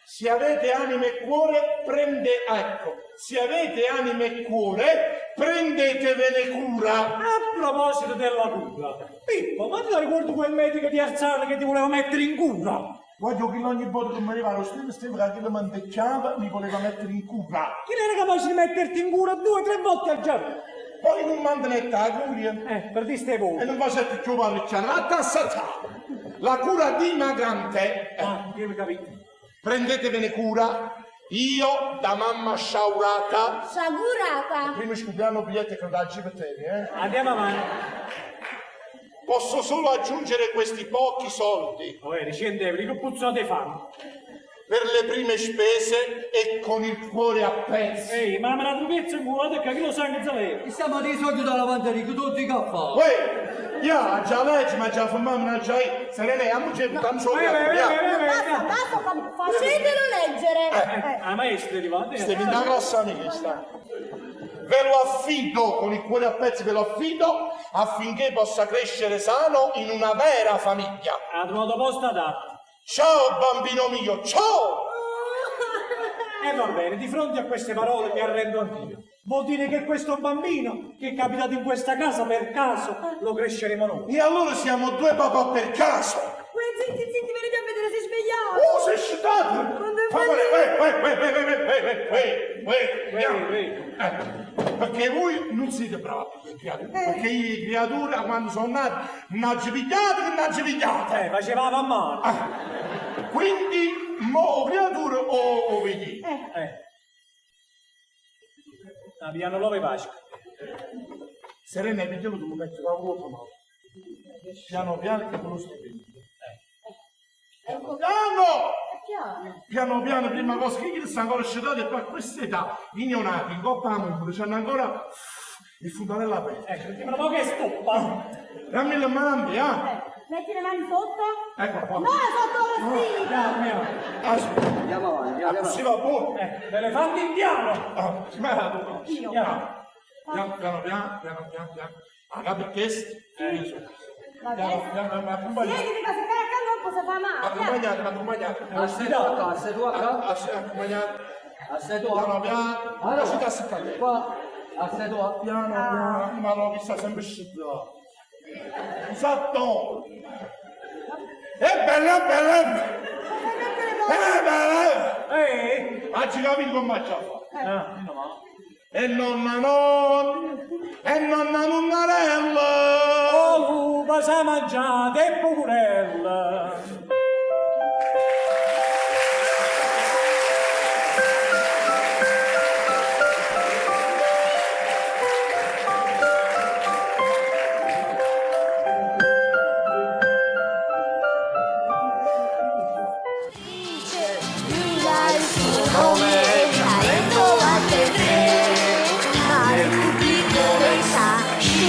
se avete anima e cuore, ecco, se avete anima e cuore, prendetevene cura. A proposito della cura. Pippo, ma ti ricordi quel medico di Arzate che ti voleva mettere in cura? Voglio che ogni volta che mi arriva lo stesso che lo manteggiava, mi voleva mettere in cura. Chi era capace di metterti in cura 2 o 3 volte al giorno? Poi non mantenete la curia Per di ste e voi. non facete più parlicciare. La tassata, la cura dimagrante. Io mi capito. Prendetevene cura. Io, da mamma sciaurata, Sciagurata! prima scopriamo biglietti che daggi per te, Andiamo avanti. Posso solo aggiungere questi pochi soldi Oh, 100 euro, che puzzo te fanno? per le prime spese e con il cuore a pezzi. Ehi, ma me la trupezza in culo, che lo sangue zavero. E stiamo dei soldi dalla lavanderia, tu non ti cappa. Uè, io già leggi, ma già fammi una già se ne a mucce tanto sopra. Basta, basta, facetelo leggere! La maestra è arrivata. Stai una grossa amica, sta. Ve lo affido, con il cuore a pezzi ve lo affido, affinché possa crescere sano in una vera famiglia. Ha trovato posto adatto. Ciao bambino mio, ciao! E va bene, di fronte a queste parole mi arrendo anch'io. Vuol dire che questo bambino che è capitato in questa casa per caso lo cresceremo noi. E allora siamo due papà per caso. Zitti, zitti, venite a vedere, si è svegliato! Oh, sei scitato! Quando è Perché voi non siete bravi, perché le creature quando sono nate non ci pigliate che non ci pigliate. Faceva la mano. Quindi, mo creature o vedi. La piano l'ove Pasqua. Serena, vediamo tu metto la vuota male. Piano piano che te lo sto vedendo. Piano piano, prima cosa che io sto ancora scetato e per questa età, ignorati, in coppa a muro, c'hanno ancora il fontanello aperto. Dimmi ma che è stoppa? Dammi le mani, Metti le mani sotto? Ecco qua. No, sotto il vestito! Aspetta, Andiamo avanti, andiamo avanti. si va buono. L'elefante indiano! Io. Piano. Agapit test. Va bene? Siediti, ma se stai accanto a troppo si fa male. Accompagnate, accompagnate. Assedu qua. Accompagnate. Assedu Piano piano. Allora, Ci tassi a te. qua. Assedu qua. Piano piano. Ma no, mi sta sempre scippato. Esatto. Bella, bella. Bella. Oggi capito come c'ha fatto. E nonna non. E nonna nonnarella. Oh, lupa si è mangiata e purella.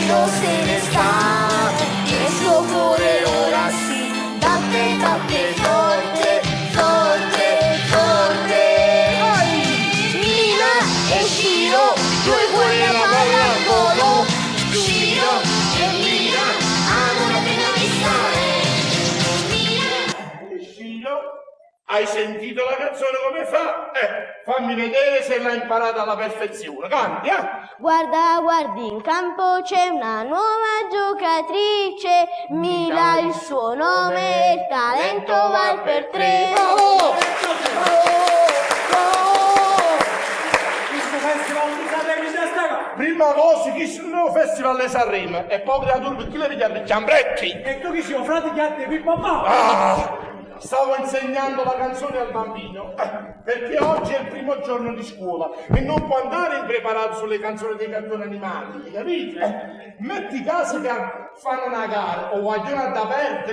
Non se ne sta, il suo cuore ora si batte, batte forte, forte, forte. Mina e Ciro, due cuori la palla al volo. Ciro e Mina hanno appena vista. Ciro, hai sentito la canzone come fa? Fammi vedere se l'hai imparata alla perfezione. Canti, Guarda, guardi, in campo c'è una nuova giocatrice, Mila il suo nome, il talento va per tre. Bravo! Questo festival di Sanremo si sta. Prima cosa, chi sono festival di Sanremo? E poi creatura per chi le vediamo i ciambretti? E tu chi sei, frate Chiatti e Pippo Papà? Stavo insegnando la canzone al bambino, perché oggi è il primo giorno di scuola e non può andare impreparato sulle canzoni dei cartoni animati, capite? Metti caso che fanno una gara o vogliono ad aperti,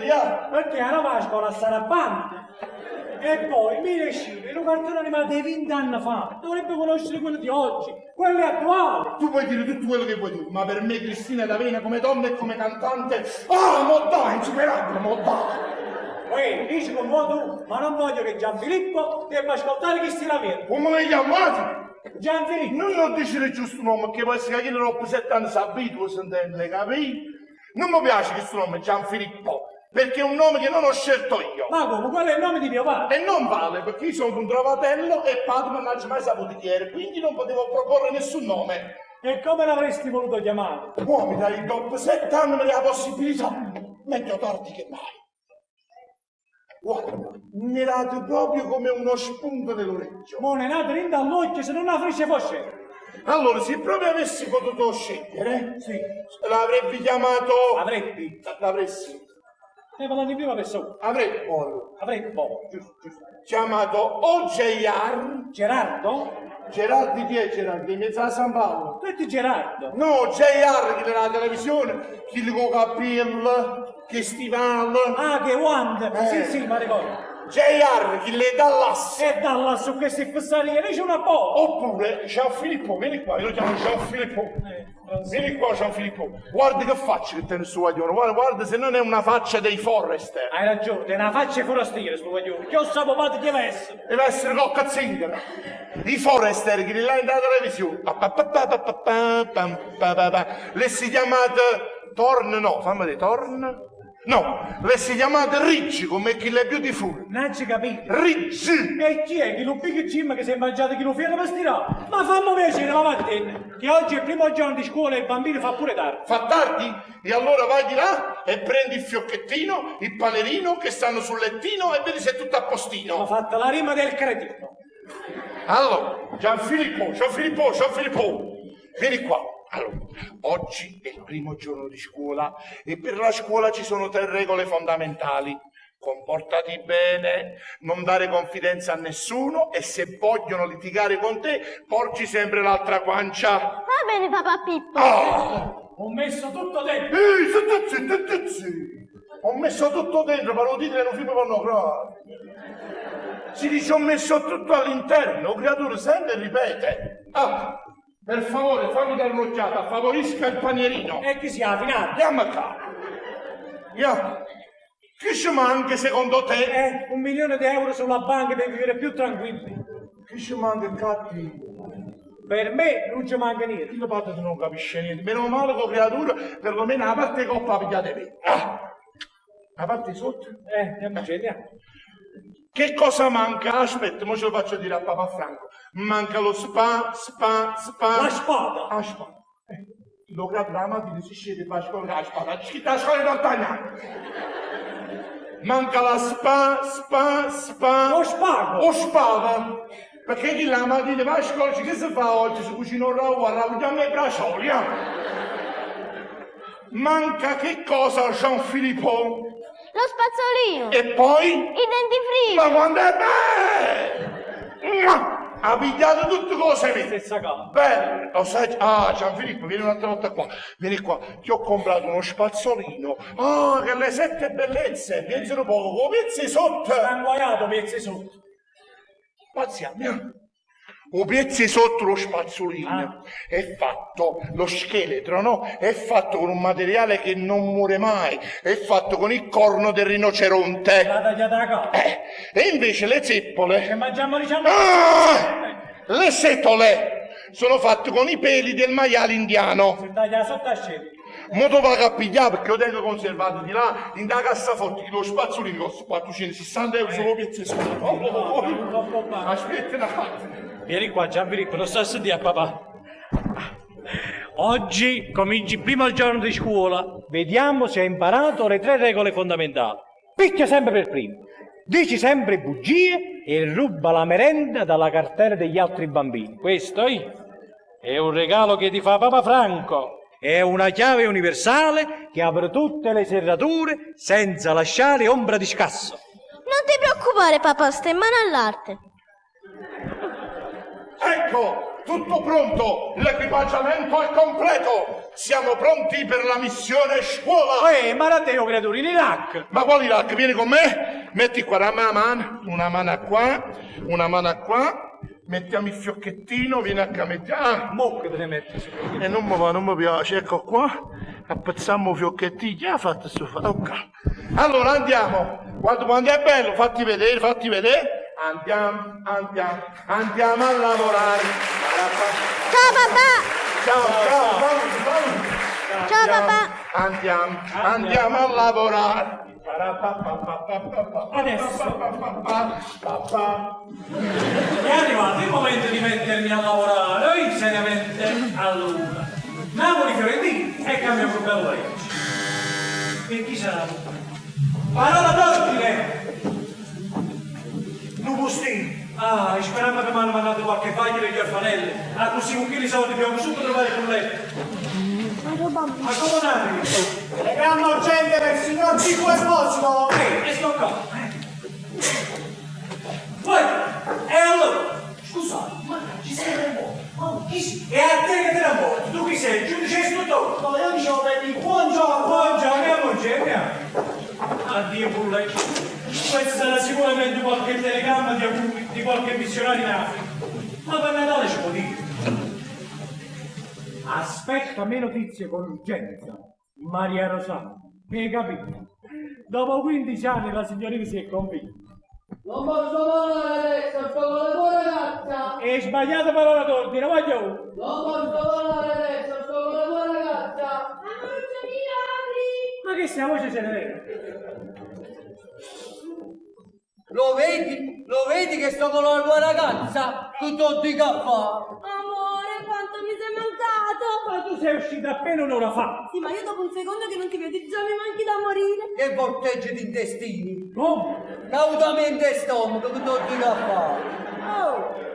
Perché era la scuola sarabanda. E poi, Mila e Ciro, i cartoni animati di 20 anni fa, dovrebbe conoscere quelli di oggi, quelli attuali. Tu puoi dire tutto quello che vuoi tu, ma per me Cristina D'Avena come donna e come cantante, mo dai, insuperabile, mo dai! Dici con buon tu, ma non voglio che Gianfilippo debba ascoltare Cristina Mia. Come le chiamate? Gianfilippo. Non dice il giusto nome, che può essere che io dopo 7 anni si abitua, si intende, capito? Non mi piace questo nome, Gianfilippo, perché è un nome che non ho scelto io. Ma come? Quello è il nome di mio padre. E non vale, perché io sono un trovatello e padre non ha mai saputo chi era, quindi non potevo proporre nessun nome. E come l'avresti voluto chiamare? Uomini, dai, dopo 7 anni me ne ha la possibilità, meglio tardi che mai. Guarda, mi è nato proprio come uno spunto nell'orecchio. Mo' ne è nato rinda all'occhio se non la freccia fosse. Allora, se proprio avessi potuto scegliere, Sì. l'avrei chiamato... Avrebbe. L'avresti... Stai parlando in prima persona. Avrei Avrebbe. Giusto, giusto. chiamato o J.R. Gerardo? Gerardi chi è Gerardi? In mezzo a San Paolo? Metti Gerardo. No, J.R. che era la televisione, chi con capello, che stivale. Ah, che Wand. Eh. Sì, ma ricordo. J.R. chi le dà l'asse. E dalla su queste fessarie, lì c'è una bolla. Oppure Gianfilippo, vieni qua, io lo chiamo Gianfilippo. Vieni qua Gianfilippo, guarda che faccia che tiene sto guaglione, guarda se non è una faccia dei Forrester. Hai ragione, è una faccia forastiera sto guaglione. Che ho saputo che deve essere. Deve essere cocca zingara. I Forrester che li là in televisione. Le si chiamate Torn, no, fammi vedere, Torn? No, le si chiamate Ricci come chi le beautiful. Non ci capito. Ricci! E chi è? Chi lo Big Jim che si è mangiato chi lo fiero per stirare? Ma fammi piacere, ma vattene, che oggi è il primo giorno di scuola e il bambino fa pure tardi. Fa tardi? E allora vai di là e prendi il fiocchettino, il panerino che stanno sul lettino e vedi se è tutto a Ho postino. fatto la rima del cretino. Allora, Gianfilippo, vieni qua. Allora, oggi è il primo giorno di scuola e per la scuola ci sono 3 regole fondamentali. Comportati bene, non dare confidenza a nessuno e se vogliono litigare con te, porgi sempre l'altra guancia. Va bene, papà Pippo. Ho messo tutto dentro. Zitti. Ho messo tutto dentro, ma lo dite che non film pornografico. Si dice ho messo tutto all'interno, creatura sente e ripete. Per favore, fammi dare un'occhiata, favorisca il panierino. E chi si ha finale? Andiamo qua. Che ci manca secondo te? 1 milione di euro sulla banca per vivere più tranquilli. Che ci manca cattivo? Per me non ci manca niente. Il padre non capisce niente, meno male con creatura, perlomeno la parte coppa pigliate me. La parte di sotto? Andiamo. Che cosa manca? Aspetta, mo ce lo faccio dire a papà Franco. Manca lo spa. La spada. La spada. Lo grado la mattina si scende e fa scuola con la spada. Ci sta a scuola non taglia. Manca la spa. Lo spago. Lo spada. Perché chi la mattina va a scuola, che si fa oggi? Si cucina un ragù, arrabbiamo i braccioli, Manca che cosa, Gianfilippo? Lo spazzolino. E poi? I dentifrici. Ma quando è bello! Ha pigliato tutte cose mie. Stessa cosa. Bello, lo sai? Ah, Gianfilippo, vieni un'altra volta qua. Vieni qua. Ti ho comprato uno spazzolino. Ah, che le 7 bellezze. Pensano poco, come pezzi sotto. Anguaiato, pezzi sotto. Spaziamo. Un pezzi sotto lo spazzolino è fatto, lo scheletro, no? È fatto con un materiale che non muore mai, è fatto con il corno del rinoceronte. La tagliata la cosa. E invece le zeppole, Che mangiamo diciamo... le setole, sono fatte con i peli del maiale indiano. Si taglia sotto a scena. Mo tu vai a pigliare perché lo tengo conservato di là, in da cassaforte, lo spazzolino costa 460 euro solo pezzi sotto. Aspetta una parte. Vieni qua Gianfilippo, lo sto di a papà. Oggi cominci il primo giorno di scuola. Vediamo se hai imparato le 3 regole fondamentali. Picchia sempre per primo. Dici sempre bugie e ruba la merenda dalla cartella degli altri bambini. Questo è un regalo che ti fa Papa Franco. È una chiave universale che apre tutte le serrature senza lasciare ombra di scasso. Non ti preoccupare, papà, sta in mano all'arte. Ecco, tutto pronto, l'equipaggiamento è completo, siamo pronti per la missione scuola. Ma da te io credo in Iraq. Ma quali Iraq? Vieni con me, metti qua la mano, una mano qua, mettiamo il fiocchettino, vieni a camettiare. Mo che te ne metti? E non mi piace, ecco qua, appezziamo i fiocchettini, già fatto sto ok. Allora andiamo, guarda quando è bello, fatti vedere. Andiamo a lavorare. Ciao, papà. Ciao, Ciao, papà. Andiamo a lavorare. Adesso è arrivato il momento di mettermi a lavorare seriamente. Allora, Napoli-Fiorentina e cambiamo il bello legge. E chi sarà? Parola d'ordine! Lupustino. Sperando che mi hanno mandato qualche bagno degli orfanelli. Così con chi li soldi dobbiamo subito trovare il problema. Accomodatevi. Telegramma urgente per il signor Cico Esposito. E sto qua. Poi, e allora? Scusate, ma ci sei un po'. Chi sei? E a te che te la porti? Tu chi sei? Il giudice istruttore? No, io dicevo per il buongiorno. Buongiorno, andiamo. Addio pure. Questo sarà sicuramente qualche telegramma di qualche missionario in Africa. Ma per Natale ci può dire. Aspettami notizie con urgenza. Maria Rosanna. Hai capito? Dopo 15 anni la signorina si è convinta. Non posso parlare adesso, sto con la tua ragazza. È sbagliata parola d'ordine, voglio. Non posso parlare adesso, sto con la tua ragazza. Ma che sta voce se ne vede? Lo vedi? Lo vedi che sto con la tua ragazza? Tutto di caffè. Amore, quanto mi sei mancato! Ma tu sei uscita appena un'ora fa. Sì, ma io dopo un secondo che non ti vedo già mi manchi da morire. Che vorteggi di intestini. Come? Cautamente stomaco, tutto di caffè. Oh!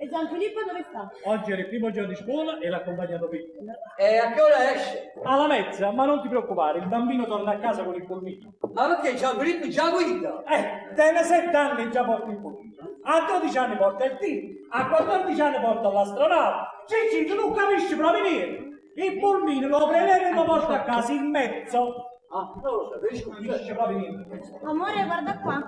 E Gianfilippo dove sta? Oggi era il primo giorno di scuola e l'ha accompagnato piccolo. E a che ora esce? Alla mezza, ma non ti preoccupare, il bambino torna a casa con il pulmino. Ma perché c'ha Filippo già guida? Te ne 7 anni già porti il pulmino. A 12 anni porta il team, a 14 anni porta l'astronave. Sì, tu non capisci proprio niente. Il pulmino lo preleva e lo porta a casa in mezzo. Non lo so, Non capisci proprio niente. Amore, guarda qua.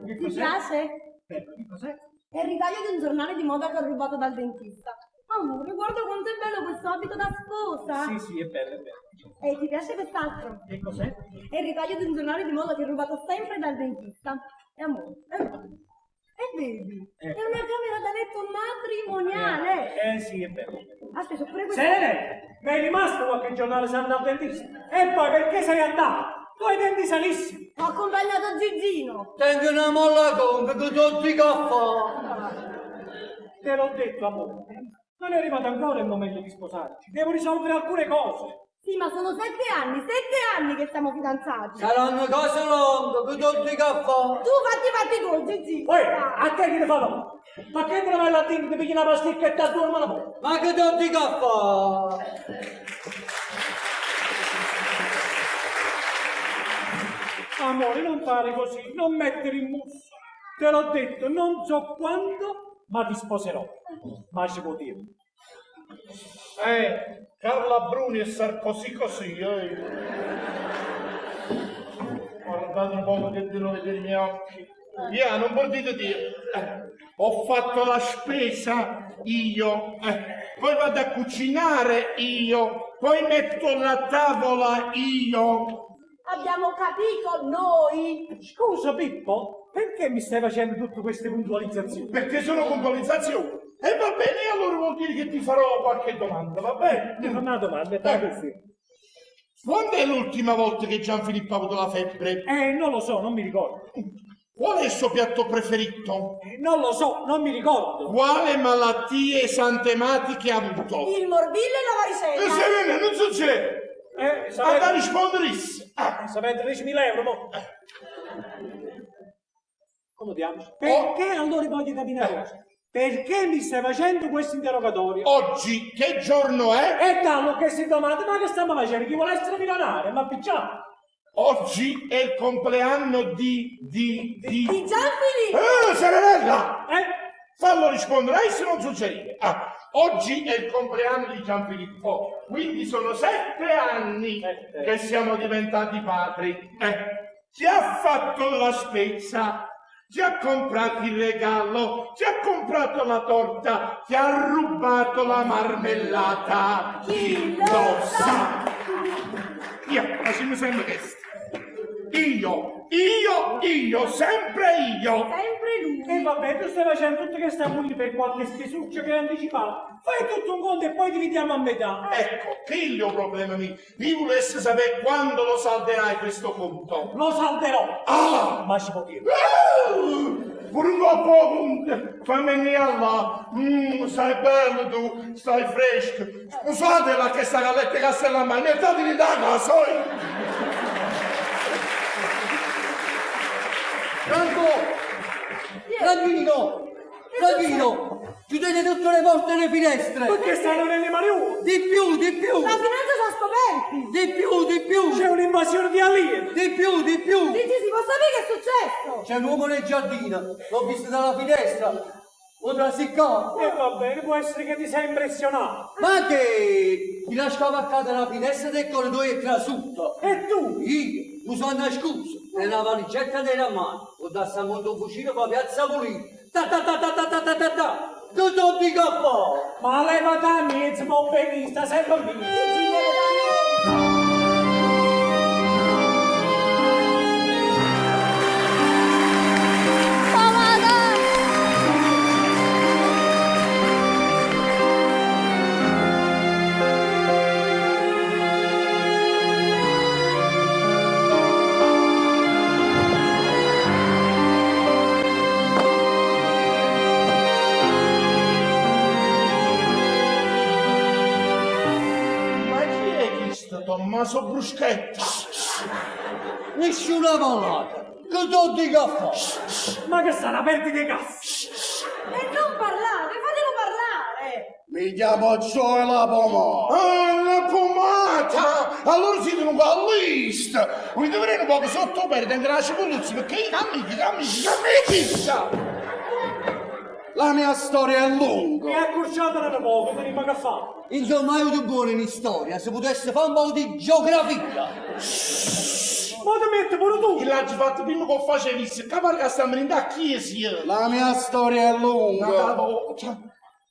Che Ti cos'è? piace? Che cos'è? È il ritaglio di un giornale di moda che ho rubato dal dentista. Amore, guarda quanto è bello questo abito da sposa. Sì, è bello, è bello. E ti piace quest'altro? Che cos'è? È il ritaglio di un giornale di moda che ho rubato sempre dal dentista. E amore, e vedi? È una camera da letto matrimoniale. Sì, è bello. Aspetta, pure questo. Sene, mi è rimasto qualche giornale se andavo al dentista? E poi perché sei andato? Tu hai denti sanissimi. Ho accompagnato Gigino. Tengo una molla conca che tutti caffè. Te l'ho detto, amore. Non è arrivato ancora il momento di sposarci. Devo risolvere alcune cose. Sì, ma sono 7 anni che siamo fidanzati. Saranno cose lunghe che tutti caffè. Tu fatti tu, Gigi. Poi, a te che ne fanno? Ma che te la vai a dire, ti pigli una pasticchetta a dormire poi? Ma che tutti caffè. Amore, non fare così, non mettere in musso. Te l'ho detto, non so quando, ma ti sposerò. Ma ci può dire. Carla Bruni e Sarkozy così, Guardate un po' che devono vedere i miei occhi. Non potete dire. Ho fatto la spesa io, poi vado a cucinare io, poi metto la tavola io. Abbiamo capito noi. Scusa Pippo, perché mi stai facendo tutte queste puntualizzazioni? Perché sono puntualizzazioni. E va bene, allora vuol dire che ti farò qualche domanda, va bene? Mi fa una domanda, dai così. Quando è l'ultima volta che Gianfilippo ha avuto la febbre? Non lo so, non mi ricordo. Qual è il suo piatto preferito? Non lo so, non mi ricordo. Quale malattie esantematiche ha avuto? Il morbillo e la varicella. Serena, non succede! Andate a rispondere! Sapete 10.000 euro, mo? Come diamo? Perché allora voglio capire una cosa? Perché mi stai facendo questo interrogatorio? Oggi, che giorno è? E dallo che si domanda, ma che stiamo facendo? Chi vuole essere milionario? Ma picciato! Oggi è il compleanno di... Di Gianfilippo. Serenella! Eh? Fallo rispondere, se non suggerire. Oggi è il compleanno di Gianfilippo, quindi sono 7 anni che siamo diventati padri. Ci ha fatto la spesa, ci ha comprato il regalo, ci ha comprato la torta, ci ha rubato la marmellata. Chi lo sa? Ma ci mi sembra questo. Io, sempre io. Sempre lui. E vabbè, tu stai facendo tutte queste ammugli per qualche spesuccio che è anticipato. Fai tutto un conto e poi dividiamo a metà. Ecco, che è il problema mio. Io volessi sapere quando lo salderai questo conto. Lo salderò. Ma ci può dire. Pure un po', fammi venire là. Stai bello tu, stai fresco. Scusatela che sta galletta castellamare, ne datemi da casa. Franco! Tranquillo! Chiudete tutte le porte e le finestre! Perché stanno nelle mani uno? Di più! La finanza sono scoperti. Di più! C'è un'invasione di alieni. Di più! Gigi, si può sapere che è successo? C'è un uomo nel giardino, l'ho visto dalla finestra. Potrà siccare. E va bene, può essere che ti sei impressionato. Ma che? Ti lasciava a casa la finestra del corridoio e crasutta. E tu? Io mi sono nascosto nella valigetta della mano. Ho dato a motofucile per piazza pulita. Ta. Tutto di capo. Ma levati a mezzo, mobbinista, sempre lì. Gigi, viene da me. Tommaso Bruschetta. Nessuna volata. Tutto di caffè. Ma che stanno aperti dei cazzi? E non parlare, fatelo parlare. Mi chiamo Zoe la pomata. La pomata! Allora siete un ballista. Vi dovrei un po' sotto per tenere la cipolluzzi perché i cammini. La mia storia è lunga. Mi ha accorciato da poco, te ne che fa. Insomma, io ti buono in storia, se potesse fare un po' di geografia. Ma ti metti pure tu. L'hai fatto prima che facevi, che pare che stiamo venendo a chiesa. La mia storia è lunga.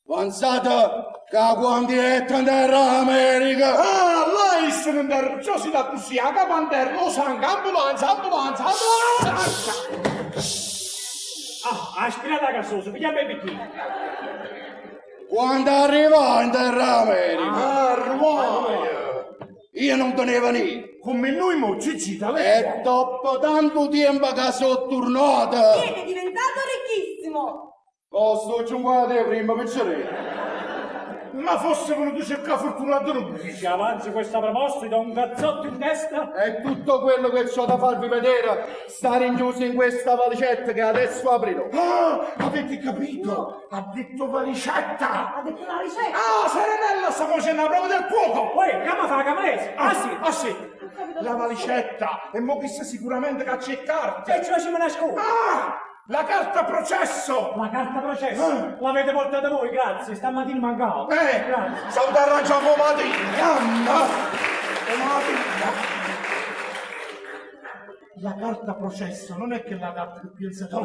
Pensate che quando è andare America. Lei se ne andare, ciò si dà così, a capanterra, lo sangue, ambulanza. Aspirata a cassoso, pigliamo i bicchieri. Quando arriva in terra America, Ruoia. io non tenevo niente. come noi mo Gigi E dopo tanto tempo che sono tornata. Siete diventato ricchissimo! Costo 50 euro prima piacere. Ma fosse venuto cercare fortunato non Se avanzi questa proposta, ti do un cazzotto in testa. E tutto quello che ho da farvi vedere sta rinchiuso in questa valicetta che adesso aprirò. Ah, avete capito? Ha detto valicetta! Ha detto la ricetta! Ah, Serenella, sta facendo la prova del fuoco! Poi, chiama fa la camerese. Ah sì. Ah sì, la valicetta! E mo chissà sicuramente che c'è carte! E ci facciamo una scuola. Ah! La carta processo! La carta processo l'avete portata voi, grazie. Stamattina mancavo. Grazie. Salta raggio pomatina! Pomatina! La carta processo non è che la carta che pensa tu.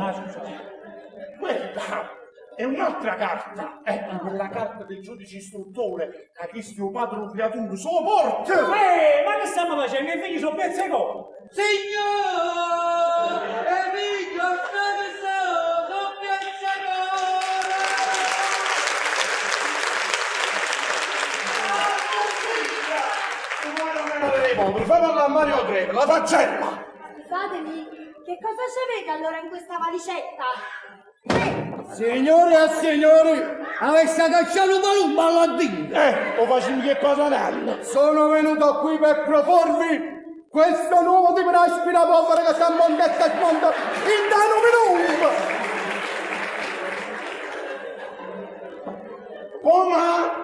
Quella è un'altra carta. È quella carta del giudice istruttore che ha chiesto padre un creatore suo porte! Ma che stiamo facendo? I figli sono pezzecotti. Signor, amico, dove sono? Fai parlare a Mario Trevi, la faccella! Scusatemi, che cosa c'avete allora in questa valicetta? Signore e signori, avessi cacciato un balladino. Lo facciamo che pasanello! Sono venuto qui per proporvi questo nuovo tipo di aspirapolvere che si ammontetta e smonta in Danube. Come?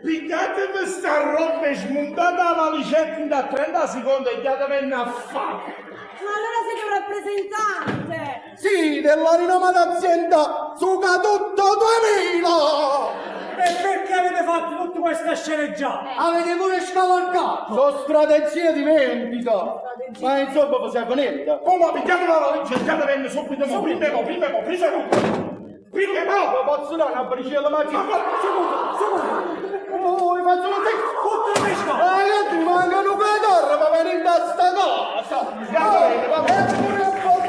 Pigliatevi sta roba e smontate la valicetta da 30 secondi e datevene a fare! Ma allora siete un rappresentante! Sì, della rinomata azienda Suga Tutto 2000! E perché avete fatto tutta questa sceneggiata? Avete pure scavalcato. Sono strategie di vendita! Ma insomma, possiamo niente! Come pigliate la valicetta e datevene subito, prima! Ma posso dare una briciella magica? Oh, mi faccio un texto! Tutto il pesco! Io ti mancano per torre per venire da sta casa! E pure un po' di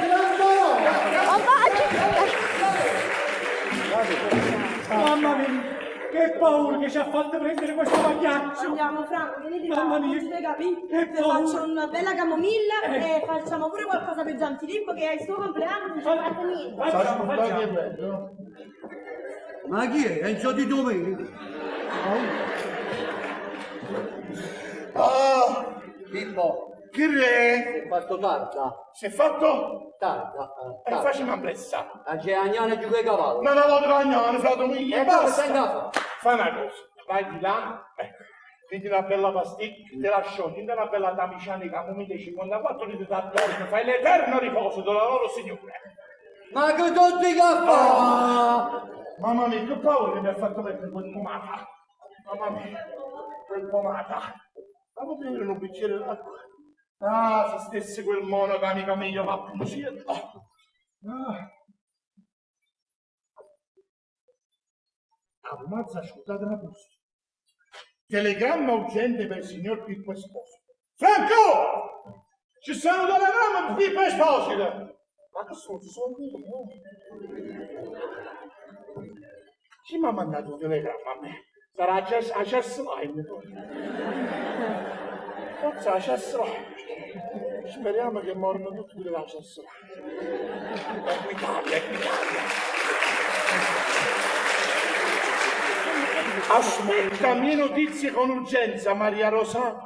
Mamma mia, che paura che ci ha fatto prendere questo pagliaccio! Andiamo Franco, vieni di Mamma là, mia. ti capì? Che Ti paura. faccio una bella camomilla e facciamo pure qualcosa per Gianfilippo che è il suo compleanno, non ci ha fatto niente. Facciamo. Ma chi è? Enzo di Domenico? Ah! Pippo, Che re? ho fatto tarda. Si è fatto? Tarda. E facciamo a pressa! A Geagnano giù che cavallo. Non avevo guadagnato, frate mio, E basta! cosa andato? Fai una cosa, vai di là, prendi una bella pasticca, te la sciogli, una bella tamiciana di camomille 54 litri d'attorno, fai l'eterno riposo della loro signore. Ma che tutti caffè! Mamma mia, che paura che mi ha fatto mettere quel pomata. Mamma mia, quel pomata. Stavo prendere un bicchiere d'acqua. Ah, se stesse quel mono che amica mia va a pucire. Ah, mazza, scusate una cosa. Telegramma urgente per il signor Pippo Esposito. Franco! Ci sono telegramma per Pippo Esposito! Ma che sono io? Chi mi ha mandato un telegramma a me? Sarà a Cesslime. Forse a Cesslime. Speriamo che morano tutti quelli da Cesslime. Ecco Italia, ecco Italia. Aspetta, mie notizie con urgenza, Maria Rosaria.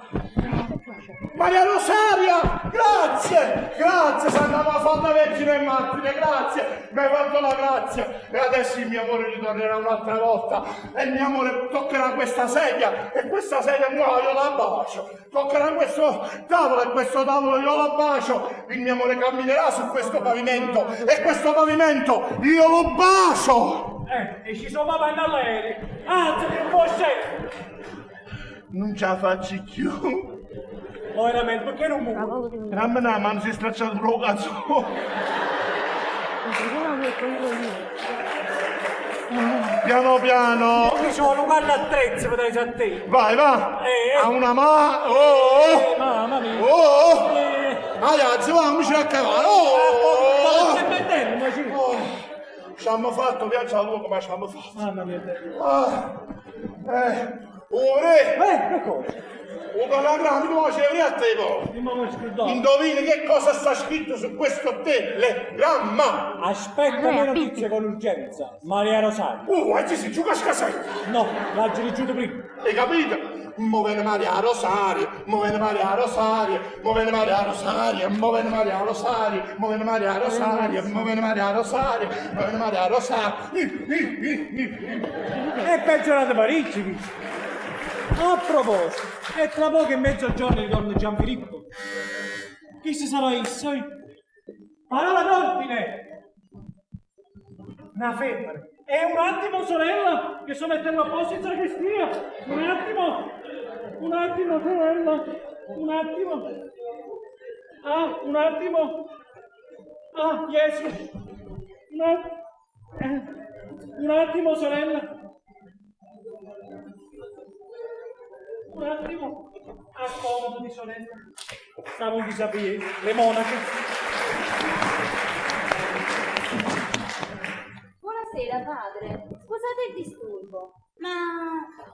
Maria Rosaria! Grazie! Grazie, Santa Madonna Vergine e Martire, grazie! Mi hai fatto la grazia! E adesso il mio amore ritornerà un'altra volta! E il mio amore toccherà questa sedia! E questa sedia nuova io la bacio! Toccherà questo tavolo e questo tavolo io la bacio! Il mio amore camminerà su questo pavimento! E questo pavimento io lo bacio! E ci sono pannelleri! Anzi, che cos'è? Non ce la faccio più! Oh, veramente, perché non muovo? Dammi una mano, si è stracciato un cazzo! Piano piano! Qui c'ho un guarda attrezzo per dare a te! Vai, va! A una mano! Mamma mia! Oh! Ragazzi, vamos a cavare! Ma Oh! stai mettendo, ma ci... Ci abbiamo fatto viaggio a lungo, ma ci abbiamo fatto! Mamma mia! Ore! Che cosa? Un parlagramma di voce a te poi. Dimmi come è scritto. Indovini che cosa sta scritto su questo telegramma? Aspetta le notizie con urgenza. Maria Rosario. E ci si gioca a scasetta. No, l'ha dirigiuto prima. Hai capito? Muovene Maria Rosario, muovene Maria Rosario, muovene Maria Rosario, muovene Maria Rosario, muovene Maria Rosario, muovene Maria Rosario, muovene Maria Rosario. È peggiorato parecchio, visto. A proposito, è tra poco e mezzogiorno ritorno Gianfilippo. Chi si sarà esso? Parola d'ordine! Una femmina. E un attimo, sorella, che sto mettendo a posto in sacrestia. Un attimo, sorella. Un attimo. Un attimo. Gesù. Un attimo, sorella. Un attimo, accomodati sorella. Stavo di sapere, le monache. Buonasera padre, scusate il disturbo, ma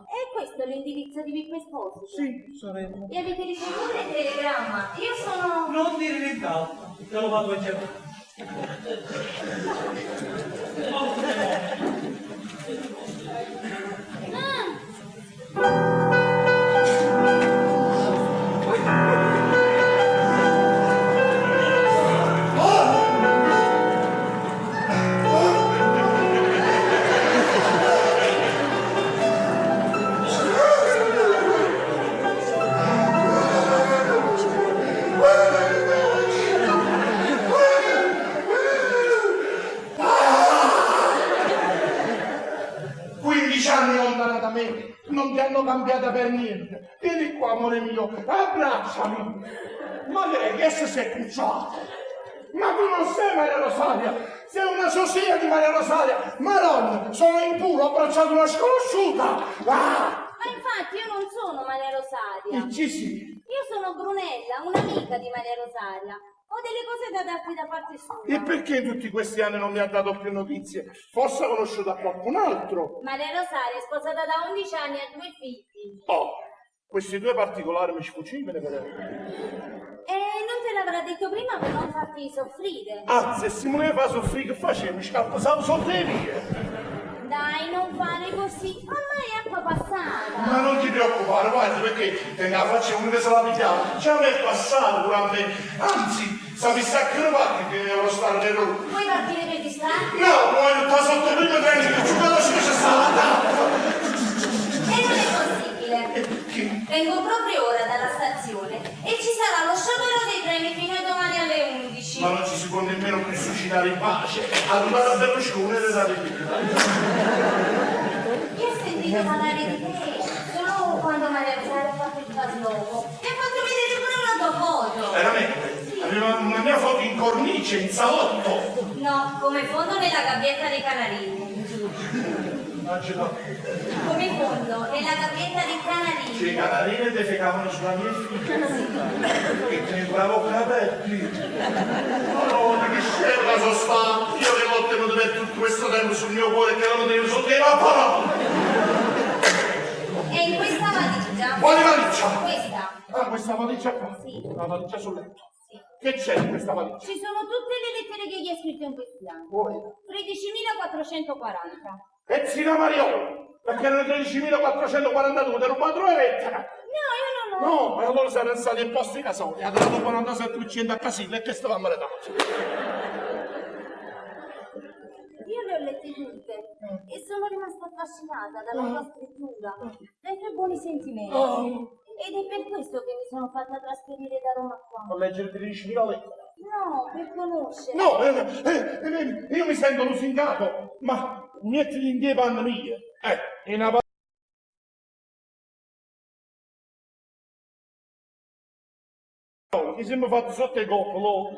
è questo l'indirizzo di Pippo Esposito? Sì, sorella. E avete ricevuto il telegramma? Io sono... Non dire nient'altro, te lo vado a chiamare. Non ti hanno cambiata per niente. Vieni qua, amore mio, abbracciami. Ma lei che si è cucciata? Ma tu non sei Maria Rosaria, sei una sosia di Maria Rosaria. Maronna, sono impuro, ho abbracciato una sconosciuta. Ma infatti io non sono Maria Rosaria. Ci sì. Io sono Brunella, un'amica di Maria Rosaria. Ho delle cose da darti da parte sua. E perché in tutti questi anni non mi ha dato più notizie? Forse ha conosciuto qualcun altro. Maria Rosaria è sposata da 11 anni e ha 2 figli. Oh, questi due particolari mi sfuggivano però. E non te l'avrà detto prima per non farti soffrire. Anzi, se si mi fa soffrire, che facevi? Scappavo soldi e via. Dai, non fare così, ormai è acqua passata. Ma non ti preoccupare, guarda, perché te la faccia uno che se la pigliava. Già mi è passato durante... Anzi, sapi sta che parte che devo stare nel rogo. Vuoi partire per distrarti? No, voglio stare sotto il primo treno che ci veloce che c'è stata. E non è possibile. Vengo proprio ora dalla stazione e ci sarà lo sciopero dei treni fino a domani alle 11. Ma non ci si può nemmeno più suicidare in pace. Arrivare a Berlusconi e dare vita. Io ho sentito parlare di te solo quando Maria Rosaria ha fatto il trasloco e ha fatto vedere pure una tua foto. Veramente? Aveva una mia foto in cornice, in salotto. No, come fondo nella gabbietta dei canarini. Come fondo nella gabbietta dei canarini. Che i canarini defecavano sulla mia figlia. Che te ne bravo capelli. Madonna, che scema sono stato. Io che l'ho tenuto per tutto questo tempo sul mio cuore che non lo tenevo sotto le parola. E in questa valigia. Quale valigia? Questa. Ah, questa valigia qua? Sì. La valigia sul letto. Sì. Che c'è in questa valigia? Ci sono tutte le lettere che gli hai scritto in questi anni. Voi? 13.440. E zina Mariolo, perché erano 13.442, ti ho rubato le lettere. No, io non ho. No, e allora saranno stati in posti casoni, ha dato 47% a Casillo e che stavamo redando. Io le ho lette tutte e sono rimasta affascinata dalla tua scrittura, dai tuoi buoni sentimenti. Ed è per questo che mi sono fatta trasferire da Roma qua. Non leggere 13.000 lettere. No, per conoscere. No, io mi sento lusingato, ma mettili in 10 panni mie. E una mi sembra fatto sotto il coppolo.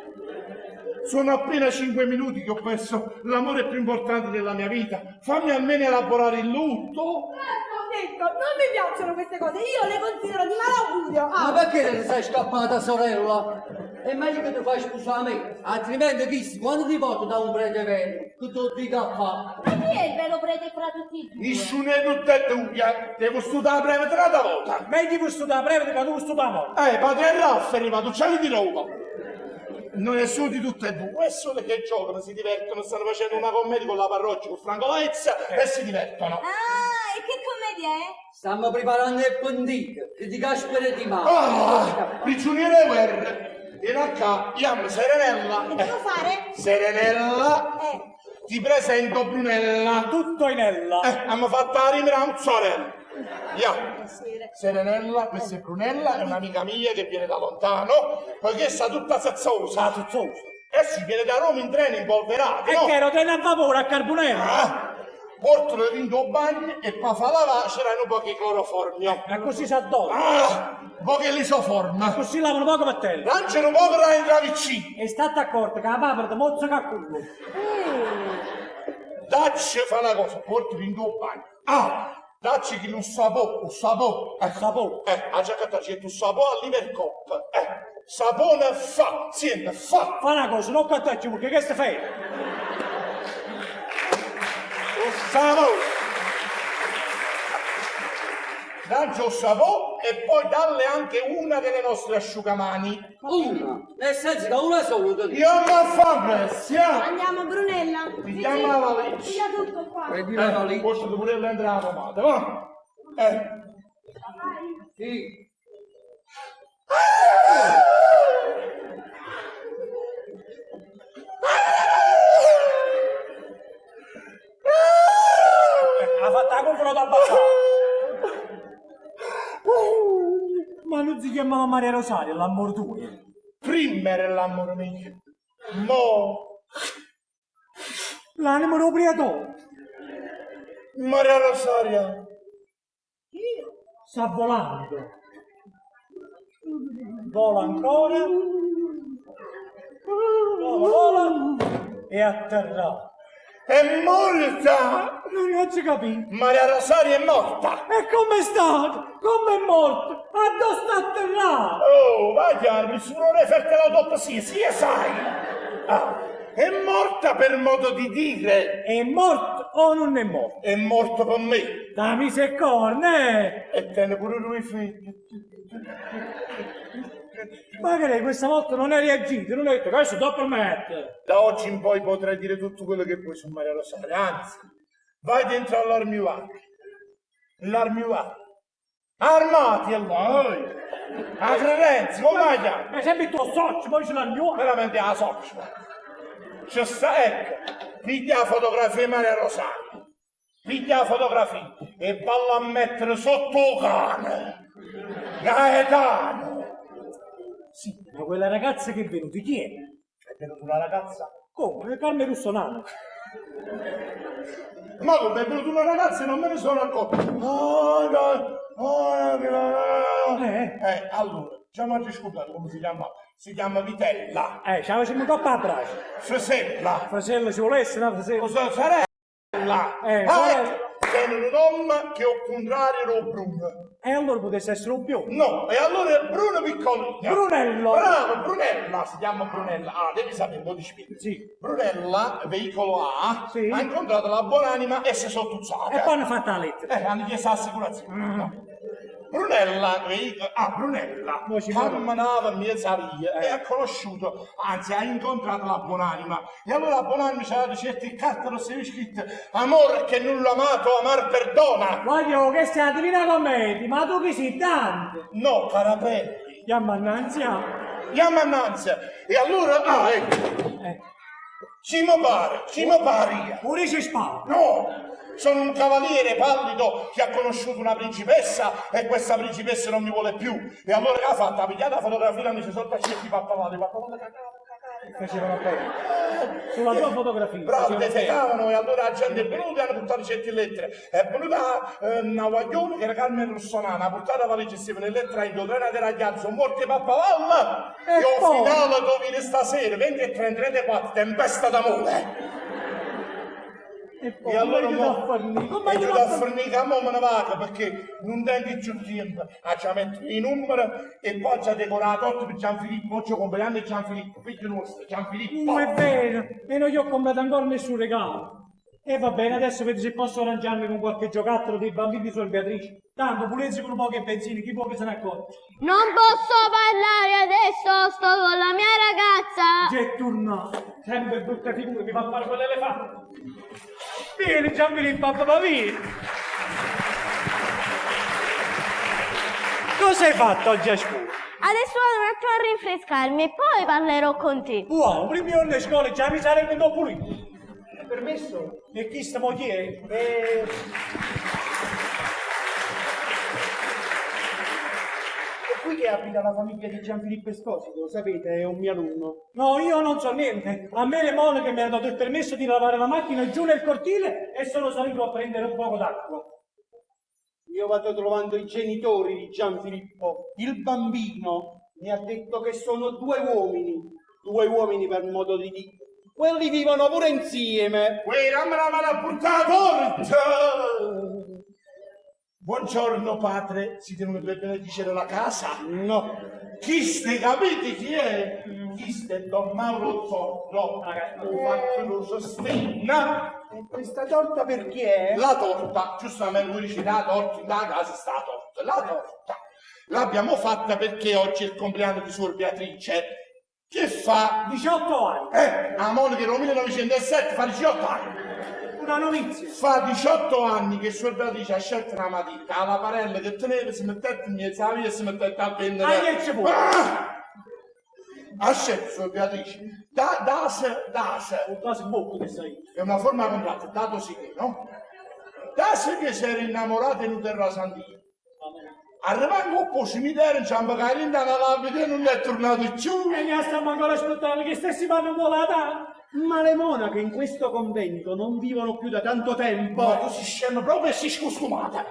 Sono appena 5 minuti che ho perso l'amore più importante della mia vita. Fammi almeno elaborare il lutto. Ecco, detto, non mi piacciono queste cose, io le considero di malaugurio. Ma perché te ne sei scappata, sorella? È meglio che ti fai sposare me, altrimenti chissà, quando ti porto da un prete vero, che tu dica a fare. Ma chi è il vero prete fra tutti e due? Nessuno è tutte e due, devo studiare breve 30 volte. Meglio per studiare breve che tu studiare molto. Padre Raffaele, ma tu c'hai di Roma. Non è solo di tutte e due, è solo che giocano, si divertono, stanno facendo una commedia con la parrocchia, con Franco Laezza e si divertono. Ah, e che commedia è? Stiamo preparando il pentito, di Gaspere di Mare. Prigioniere guerra. In H, chiamo Serenella. Che devo fare? Serenella, ti presento Brunella. Tutto in ella. Abbiamo fatto la rima a un sorella. Serenella, questa è Brunella, è un'amica mia che viene da lontano, poiché sta tutta sazzosa. E si viene da Roma in treno impolverato, E no? che ero te a vapore a Carbonello. Portano dentro il bagno e poi fa lavare c'erano pochi cloroformio. E così si addora. Poche lisoforma. Così lavano poco per te. Lanciano un po' per entrare vicino. E state accorto che la papera ti mozza a culo. Dacci fa una cosa, porti dentro il bagno. Dacci che non sapò, sapò. Sapò. Ha già cattato, c'è tu sapò all'Ivercop. Sapone fa, siente, fa. Fa una cosa, non cattacci perché che stai fai? Sapò. Dacci il sapò e poi dalle anche una delle nostre asciugamani. Una, nel senso che una sola ti dico. Io non fa pressione. Andiamo Brunella. Pigliamo la valigia. Piglia tutto qua. Prendi la valigia. Forse devo pure entrare la pomata, va? Sì. Ha fatto la compra da abbassare. Ma non si chiamava Maria Rosaria, l'amor tuo. Prima era l'amore mio. Mo, L'animo d'ubriaco. Maria Rosaria. Sta volando. Vola ancora. Vola. E atterrà. È morta! Non ci capì. Maria Rosaria è morta! E come sta? Come è morto? A dove sta atterrato? Oh, vai a sono referto l'autopsia, sì, sai! È morta per modo di dire! È morto o non è morto? È morto con me! Dammi se corne! E tiene pure lui figli! Magari questa volta non hai reagito, non hai detto che adesso dopo mettere. Da oggi in poi potrai dire tutto quello che puoi su Maria Rosaria, anzi, vai dentro all'armivare. L'armivare. Armati allora! A credenza, come la chiami? E sempre il tuo socio, poi ce l'ha mio. Veramente la socio. C'è sta, ecco, piglia la fotografia di Maria Rosaria. Piglia la fotografia e valla a mettere sotto il cane. Gaetano. Sì, ma quella ragazza che è venuta, chi è? È venuta una ragazza? Come? Carme Russonano. Ma come è venuta una ragazza e non me ne sono accorto? Allora, ci hanno discutato come si chiama? Si chiama Vitella. Ci facciamo un coppa a braccio. Fresella. Fratello ci volesse, no? Fratello. Cosa sarella? Sorella. Sono un uomo che al contrario era Bruno. E allora potesse essere un biondo. No, e allora è Bruno Piccolino. Brunello. Bravo, Brunella, si chiama Brunella. Devi sapere un po' di spiego. Sì. Brunella, veicolo A, Sì. ha incontrato la buonanima e si è sottuzzata. E poi hanno fatto la lettera. Hanno chiesto l'assicurazione. No. Brunella, Brunella, Mo ci vado. camminava in mezza via e ha conosciuto, anzi ha incontrato la buonanima. E allora la buonanima ci ha dato certe carte rosse scritte: amore che nulla amato, amar perdona. Voglio che sia divina commedia, ma tu chi sei Dante? No, Carapelli. Chiama annanzi. Chiama annanzi. E allora, ecco, ci mi pare. Pure ci spara. No, sono un cavaliere pallido che ha conosciuto una principessa e questa principessa non mi vuole più. E allora che ha fatto? Ha pigliato la fotografia e mi si sono tacciati i pappagalli. Facevano bene. Sulla tua fotografia. Bravo, facevano bene. defecavano e allora la gente è venuta e hanno portato certe lettere. È venuta una guaglione che era Carmen Russonana, ha portato la valigia insieme nelle lettere in trena di ragazzo, morti pappagalli. E al poi? finale dove viene stasera, 20:34, tempesta d'amore. poi E allora come mo, da fornire? e io da fornire a mo me ne vado perché non tengo più tempo a già mettere i numeri e poi già decorato tutto per Gianfilippo, oggi è compleanno di Gianfilippo, figlio nostro, Gianfilippo. Non è vero, e non gli ho comprato ancora nessun regalo. E va bene, adesso vedo se posso arrangiarmi con qualche giocattolo dei bambini sulla Beatrice. Tanto pulezzi con un po' che benzina, chi può che se ne accorge? Non posso parlare adesso, sto con la mia ragazza. C'è turnato, sempre brutta figura, mi fa fare quell'elefante. Vieni, Gianfilippo, papà, vieni. Cosa hai fatto oggi a scuola? Adesso vado un attimo a rinfrescarmi e poi parlerò con te. Wow, prima io alle scuole già mi sarebbe non pulito. Permesso? E chi sta moglie? E qui che abita la famiglia di Gianfilippo Esposito, lo sapete, è un mio alunno. No, io non so niente. A me le monache mi hanno dato il permesso di lavare la macchina giù nel cortile e sono salito a prendere un poco d'acqua. Io vado trovando i genitori di Gianfilippo. Il bambino mi ha detto che sono due uomini per modo di dire. Quelli vivono pure insieme. Quella me la buttata torta! Buongiorno padre, siete venuti per benedicere la casa? No. Chi ste capite chi è? Chi ste Don Mauro Zorro? Un fatto lo sostenna. E questa torta per chi è? La torta, giustamente lui dice la torta, la casa sta torta. La torta l'abbiamo fatta perché oggi è il compleanno di Suor Beatrice. Che fa? 18 anni. La Monica nel 1907 fa 18 anni. Una novizia. Fa 18 anni che Suor Beatrice ha scelto una matita, alla parella che teneva si mettette in mezzo alla via e si mettette a vendere. Ha scelto Suor Beatrice. Quasi bocco che sei. È una forma contratta, dato sì che, no? Dase che si era innamorato in Terra Santia. Arrivando un po' cimitero, in ciampa carinda, la lapide non è tornato più. E ne stiamo ancora aspettando che stessi vanno volata. Ma le monache in questo convento non vivono più da tanto tempo. Ma così scemo proprio e si scuscumata.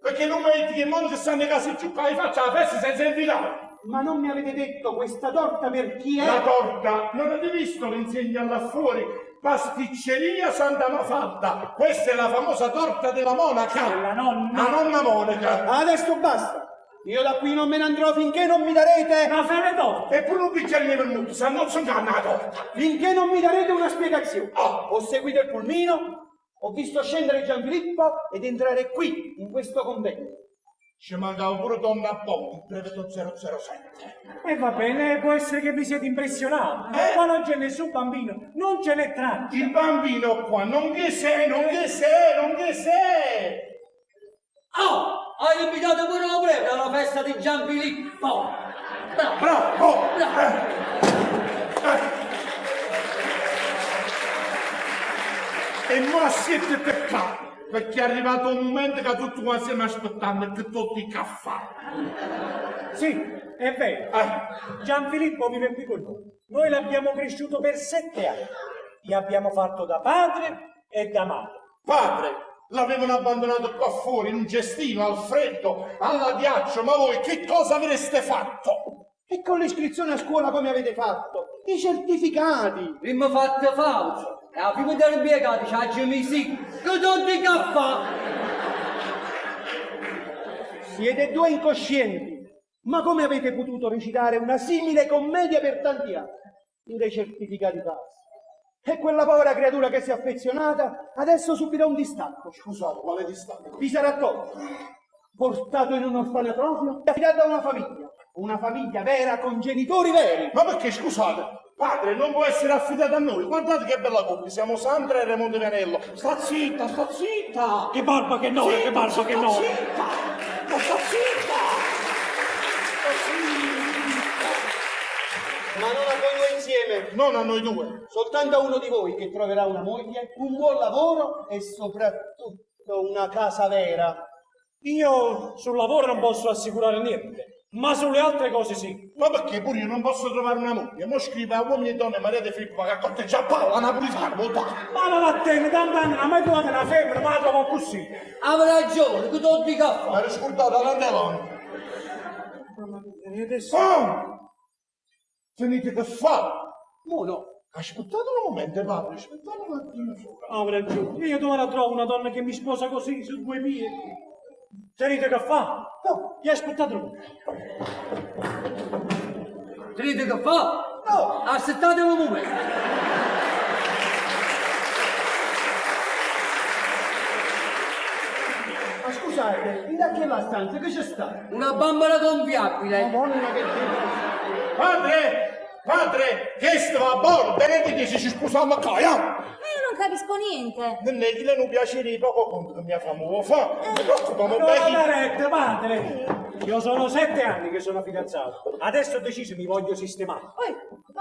Perché non metti che mondo che stanno in casa più che faccia la festa senza invitare. Ma non mi avete detto questa torta per chi è? La torta, non avete visto l'insegna là fuori? Pasticceria Santa Mafalda. Questa è la famosa torta della monaca. La nonna. La nonna Monica. Adesso basta. Io da qui non me ne andrò finché non mi darete la fame torta. Eppure un bicchierino per molto, se non sono canna la torta. Finché non mi darete una spiegazione. Ho seguito il pulmino, ho visto scendere Gianfilippo ed entrare qui, in questo convento. Ci mancava pure donna Bob, il brevetto 007. E va bene, può essere che vi siete impressionati. Qua non c'è nessun bambino, non ce n'è traccia. Il bambino qua, non che sei. Oh, hai invitato pure la prete alla festa di Gianfilippo. Bravo! E ma siete peccati, perché è arrivato un momento che tutti quanti stiamo aspettando e che tutti caffè. Sì, è vero. Gianfilippo vive qui con noi. Noi l'abbiamo cresciuto per 7 anni. Gli abbiamo fatto da padre e da madre. Padre, l'avevano abbandonato qua fuori in un cestino al freddo, all'addiaccio, ma voi che cosa avreste fatto? E con l'iscrizione a scuola come avete fatto? I certificati. Prima fatto falso. E la prima delle impiegati ci ha sì. Che tutti caffè. Siete due incoscienti. Ma come avete potuto recitare una simile commedia per tanti anni? In dei certificati falsi. E quella povera creatura che si è affezionata adesso subirà un distacco. Scusate, quale distacco? Vi sarà tolto, portato in un orfanotrofio e affidato a una famiglia vera con genitori veri. Ma perché, scusate, padre non può essere affidato a noi? Guardate che bella coppia, siamo Sandra e Raimondo Vianello. Sta zitta! Che barba che no, che barba che no. Sta zitta! Ma non a voi due insieme, Non a noi due. soltanto a uno di voi che troverà una moglie, un buon lavoro e soprattutto una casa vera. Io sul lavoro non posso assicurare niente, ma sulle altre cose sì. Ma perché pure io non posso trovare una moglie? Mo scrive a uomini e donne Maria De Filippo che accorteggia a Paola Napolitano, dai! Ma vattene, tant'anni, non mai trovate una femmina, ma la trovo così. Avrà ragione, che tutti caffè. Ma riscordate l'antelone. E adesso... Oh! Tenete che fa? Mo no, Aspettate un momento, padre, aspettate un attimo solo. Avrà ragione. Io dove la trovo una donna che mi sposa così, su due piedi? Tenete che fa? No, gli aspettate un momento. Tenete che fa? No! Aspettate un momento. Ma scusate, da che la stanza che c'è sta? Una bambola gonfiabile. Madonna che Padre, che stava a bordo, che dici ci sposiamo qua, Ma io non capisco niente. Non è che non piacere poco conto che mia famiglia fa. Mi preoccupano No, bene. Marette, padre! Io sono 7 anni che sono fidanzato. Adesso ho deciso mi voglio sistemare. Ma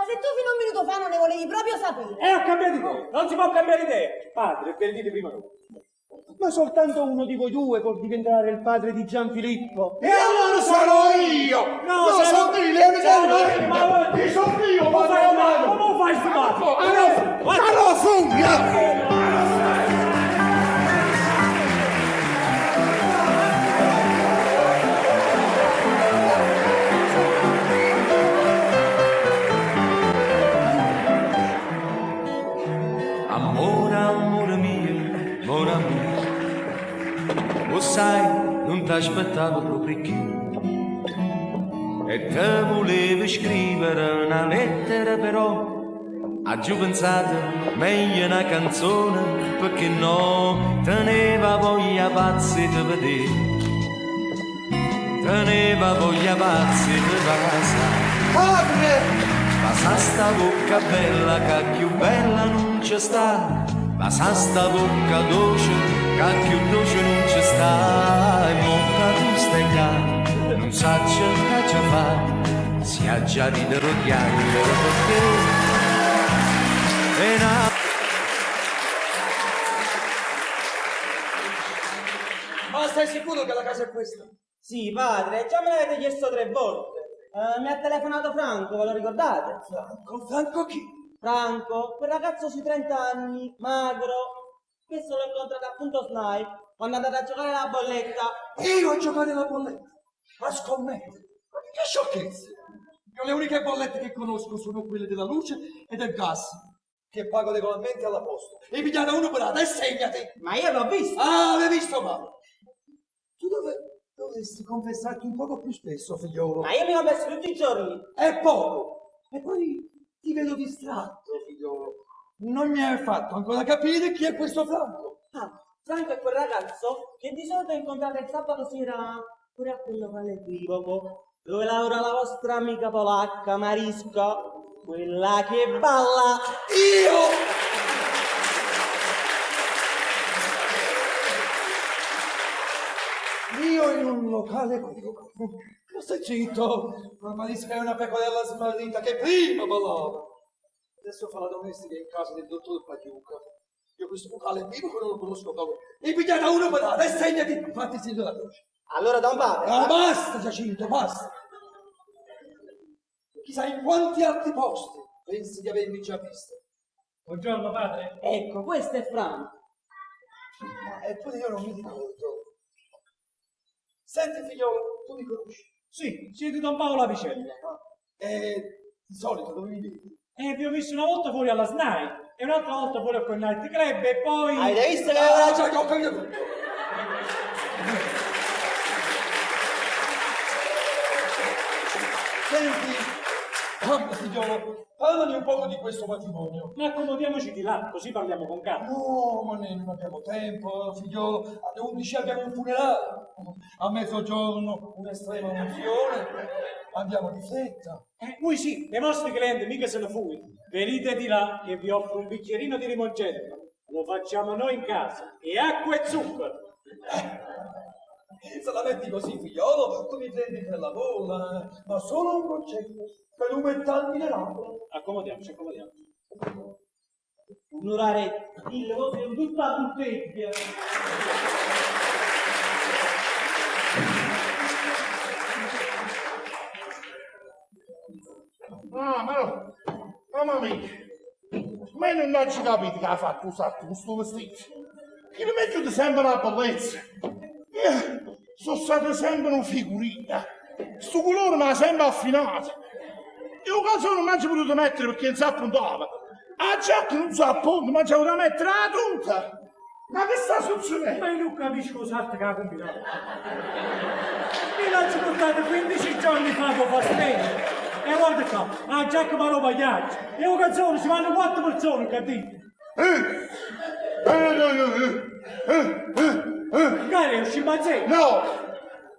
se tu fino a un minuto fa non ne volevi proprio sapere. E ho cambiato idea. Non si può cambiare idea. Padre, ve lo dite prima voi. Ma soltanto uno di voi due può diventare il padre di Gianfilippo. E allora sarò io! No, sono sarò- io, sarò- Chi sono io, Come padre fai romano? Come fai fumato? Sarò fuga! Amore mio, mon amore, lo sai, non ti aspettavo proprio più. E te volevo scrivere una lettera però, oggi ho pensato meglio una canzone, perché no, teneva voglia pazzi di vedere, teneva voglia pazzi di passare. Padre! Ma sa sta bocca bella che più bella non ci sta, ma sa sta bocca dolce che più dolce non ci sta. E mocca tu stai qua, non sa che ci fa, si ha già ridere o piangere perché è una... Ma stai sicuro che la casa è questa? Sì, padre, già me l'avete chiesto 3 volte. Mi ha telefonato Franco, ve lo ricordate? Franco chi? Franco, quel ragazzo sui 30 anni, magro. Questo l'ho incontrato appunto Snai, quando è andato a giocare alla bolletta. Io a giocare la bolletta? A scommettere? Ma che sciocchezze! Io le uniche bollette che conosco sono quelle della luce e del gas, che pago regolarmente alla posta. E pigliare uno per e segnati! Ma io l'ho visto! Ah, l'hai visto male! Tu dovresti confessarti un poco più spesso, figliolo. Ma io mi ho messo tutti i giorni! È poco! E poi ti vedo distratto, figliolo. Non mi hai fatto ancora capire chi è questo Franco. Ah, Franco è quel ragazzo che di solito incontrate il sabato sera pure a quello all'equivoco, dove lavora la vostra amica polacca, Mariska, quella che balla. Io! Io in un locale equivoco. Ma stai zitto, ma Marisca è una pecorella smarrita che prima ballava. Adesso fa la domestica in casa del dottor Pagliuca. Io questo locale equivoco non lo conosco proprio. E pigliata uno per e segnati, fatti segno la croce. Allora da un padre. Ah, basta Giacinto, basta. Chissà in quanti altri posti pensi di avermi già visto. Buongiorno, padre. Ecco, questo è Franco. Ma eppure io non mi ricordo. Senti figliolo, tu mi conosci? Sì, siete Don Paolo Avicella. Di solito dove mi vedi? Vi ho visto una volta fuori alla SNAI e un'altra volta fuori a quel night club e poi... Avete visto che Ah, già, ho capito tutto. Senti, figliolo, parlami un po' di questo matrimonio. Ma accomodiamoci di là, così parliamo con calma. No, ma noi non abbiamo tempo, figliolo. Alle 11 abbiamo un funerale. A mezzogiorno un'estrema unzione. Andiamo di fretta. Voi sì, dei vostri clienti mica se ne fui. Venite di là che vi offro un bicchierino di limoncello. Lo facciamo noi in casa. E acqua e zucchero. Se la metti così, figliolo, tu mi prendi per la gola. Ma solo un concetto. Per aumentarmi le labbra. Accomodiamoci, accomodiamoci. Un'orare, il vostro è tutta bottiglia. Ah, ma mamma mia, ma non ci capite che ha fatto usare questo vestito. Che mi mette sempre una bellezza. Sono stato sempre un figurina. Sto colore mi ha sempre affinato. E un calzone non mi ci potuto mettere perché non si appuntava. Ah già che non so appunto, ma c'è una mettere la tuta! Ma che sta succedendo? Ma io non capisco cos'altro che ha combinato. Mi l'ha portato 15 giorni fa con Fastene. E guarda qua, a Jack ma lo pagliaccio. E un canzone, ci vanno 4 persone, capito? Magari è un scimpanzé. No!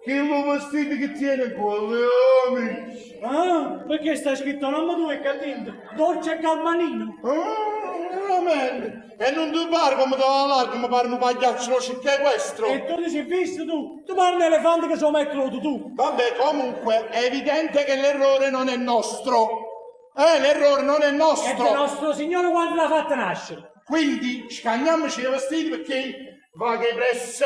Che lo vestito che tiene quello, amici! Ah, perché sta scritto nome tuo e cattivo? Dolce Calmanino. Veramente! E non ti pare come te va là, come pare un pagliaccio, lo c'è questo? E tu ti sei visto tu? Tu parli elefante che sono mettono tu. Vabbè, comunque, è evidente che l'errore non è nostro. L'errore non è E nostro. il nostro signore quando l'ha fatta nascere? Quindi scagniamoci i vestiti perché va che presse,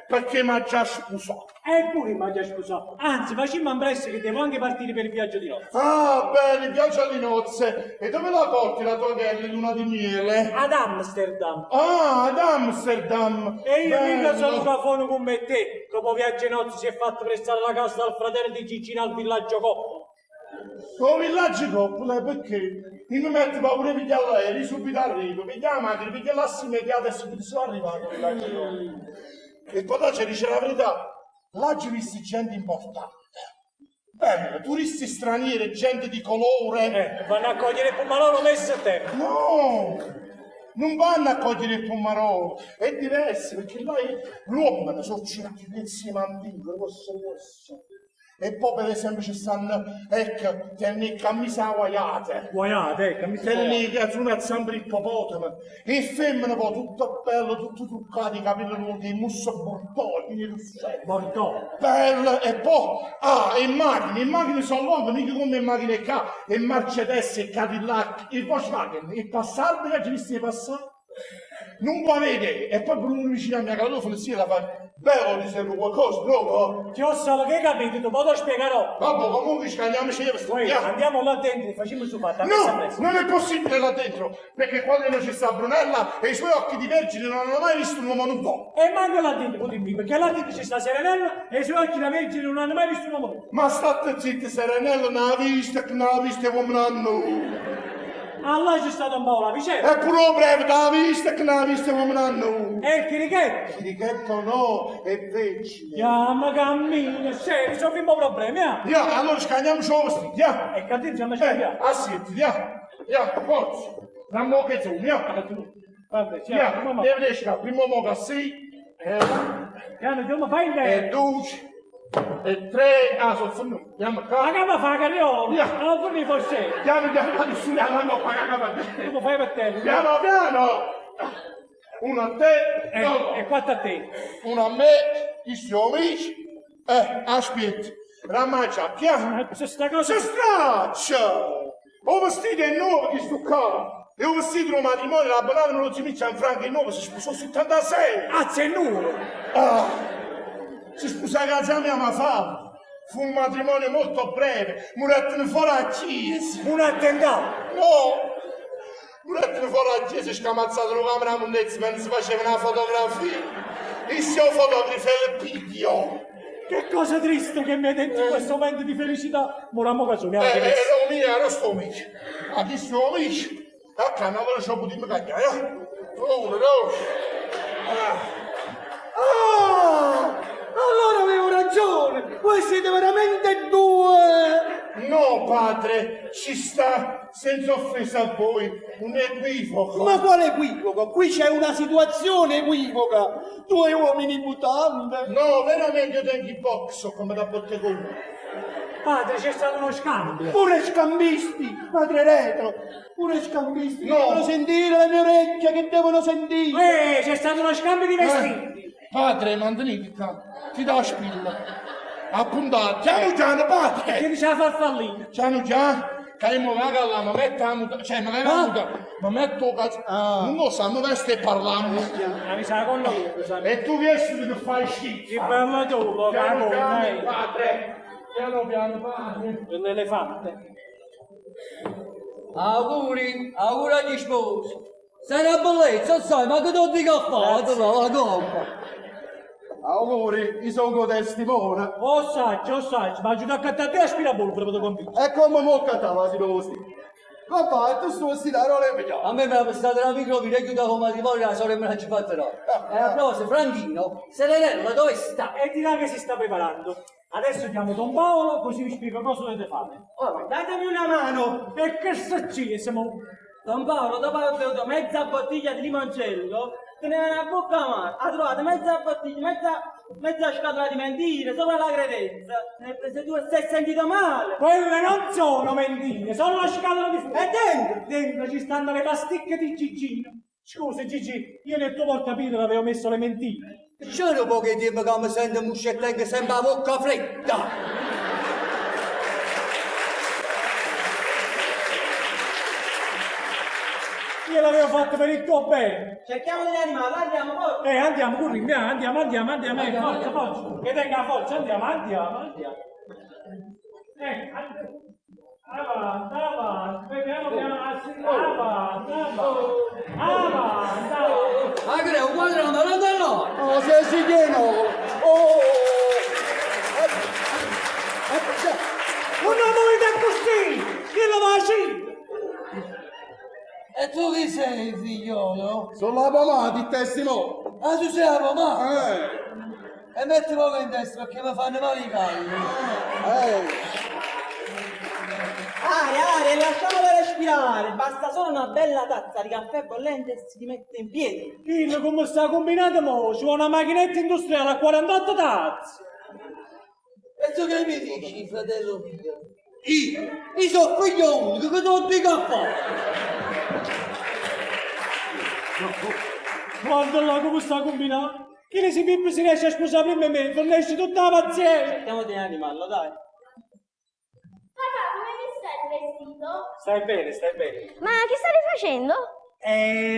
perché mi ha già sposato. Eppure mi ha già sposato. Anzi, facciamo un presto che devo anche partire per il viaggio di nozze. Ah, bene, viaggio alle nozze. E dove la porti la tua gherla di luna di miele? Ad Amsterdam. Ah, ad Amsterdam. E io mica Bello. sono cafone come te. Dopo viaggio di nozze si è fatto prestare la casa dal fratello di Gigino al villaggio Coppola. Oh, villaggio Coppola, perché? Io mi metto paura di pigliare l'aereo, subito arrivo, pigliare la macchina, pigliare l'asse immediata e subito sono arrivato al villaggio Coppola. E poi ci dice la verità, là ci visti gente importante. Bello, turisti stranieri, gente di colore. Vanno a cogliere il pomarolo messo a terra. No! Non vanno a cogliere il pomarolo, è diverso perché là l'uomo sono cinati insieme a Dio, questo. E poi per esempio ci stanno, ecco, tenni cammise guaiate. Guaiate, camisa Tenni che sono a zampe di ippopotamo. E femmine poi tutto bello, tutto truccato, i capelli lunghi, i mussi bortoni, Bordeaux. bello, e poi, e macchine sono lunghe, mica come le macchine qua, e Mercedes, e Cadillac, il Volkswagen, il Passat, che ci visti passare? Non può vedere, e poi per uno vicino a mia cartofano si la fa, bello di sempre qualcosa, no? Ti ho solo che capito, tu poi te lo spiegherò. Vabbè, comunque scagliamoci le Poi studiamo. andiamo là dentro e facciamo su fatta. No, non è possibile là dentro, perché quando ci sta Brunella e i suoi occhi di vergine non hanno mai visto un uomo nudo. E manco là dentro, potimi, perché là dentro c'è sta Serenella e i suoi occhi da vergine non hanno mai visto un uomo. Ma state zitti, Serenella, non ha visto, che non ha visto uomo hanno. Allora c'è stato un po' la vicenda. Eppure breve, non ha visto, che non ha visto uomo hanno. E il chirichetto. Chirichetto no, è vergine. Chiama cammina, scemi, sono un po' problemi, eh? Allora scagliamoci lo vestito, via. E cattivo ci hanno sbagliato. Assetti, via, forza. La moca tu, via. Vabbè, ci Via, hanno, deve riescere, primo moca sì, Piano, come fai in e te? 12, e 3, sono finito, andiamo Ma qua. che mi fa carriolo? Via. Non forni forse. Piano, studiamo, andiamo qua, Come fai per te? piano. Uno a te, E 4 a te. uno a me, i suoi amici. Aspetta, ramaggia, piano. Se sta cosa... Si straccia! O vestito è nuovo che sto qua. E ho vestito un matrimonio, la banana non lo si mincia in franco è nuovo, si sposò sul 76. Azza è nudo. Si sposò a casa mia ma fa. Fu un matrimonio molto breve, murettano fuori a chiesa. Un attentato. No! Murettano fuori a chiesa, scamazzato la camera a mondezza mentre si faceva una fotografia. E se ho fotografato il video. Che cosa triste che mi hai detto in questo momento di felicità. Morammo qua su, mi ha Ero mio, ero sto amici. A chi sto amici? A canna non ci ho potuto cagliare, Uno, due. Allora avevo ragione, voi siete veramente due! No, padre, ci sta, senza offesa a voi, un equivoco. Ma quale equivoco? Qui c'è una situazione equivoca! Due uomini in mutande! No, veramente io tengo i box come da bottegone. Padre, c'è stato uno scambio. Pure scambisti, padre retro! Pure scambisti che No. devono sentire le mie orecchie, che devono sentire! C'è stato uno scambio di vestiti. Padre, manteniti qua, ti do la spilla. Appuntato, piano, padre. Che diceva farfallina. Piano, che mi va alla ma metto la muta, cioè non è la muta, ma metto cazzo. Non lo sa, non stai parlando. Ma mi sa con lui, sa. E tu vieni che fai schifo. Che bello tu, lo Piano, cago, padre. Piano, padre. L'elefante. Auguri agli sposi. Sei una bellezza, sai, ma che tu dica fare la gomma? Auguri, io sono testimone. Saggio, ma aiuta a cattare te aspirapolvere per convincere. E come mo catava si vesti? Papà, e tu sto da roba mia. A me me la stata una microvita e chiudo come matrimonio la sorella me la ci fatterò. E a proposito, Franchino, Serenella dove sta? E dirà che si sta preparando. Adesso chiamo Don Paolo, così vi spiego cosa dovete fare. Oh, datemi una mano! E che secci, siamo... Don Paolo, dopo aver bevuto mezza bottiglia di limoncello, teneva una bocca amara, ha trovato mezza bottiglia, mezza scatola di mentire sopra la credenza. Ne ha prese due e si è sentito male. Quelle non sono mentine, sono la scatola di fuoco. E dentro? Dentro ci stanno le pasticche di Gigino. Scusa Gigi, io nel tuo portapiro avevo messo le mentine. C'è un po' che dimmi che mi sento muscetta che sembra la bocca fredda. Io l'avevo fatto per il tuo bene. Cerchiamo degli animali, andiamo, forza. Andiamo, corri, andiamo, forza. Che tenga forza, andiamo. Avanti, vediamo avanti. Ma che è un quadro, ma non da noi! Oh, sei sicuro? Oh! Una movida così! Chi lo va a dire? E tu chi sei, figliolo? Sono la mamma di Tessimo. Ah, tu sei la mamma? E metti poco in destra perché mi fanno male i calli. Aria, lasciamolo respirare. Basta solo una bella tazza di caffè bollente e si rimette in piedi. Dillo come sta combinato mo, c'è una macchinetta industriale a 48 tazze. E tu che mi dici, fratello mio? Io sono figlio unico, che non dico a fare? Guarda là come sta combinato. Chi ne si pippi si riesce a sposare prima di me, fornisce tutta la pazienza. Cerchiamo di animarlo, dai. Papà, come ti stai il vestito? Stai bene. Ma che stai facendo?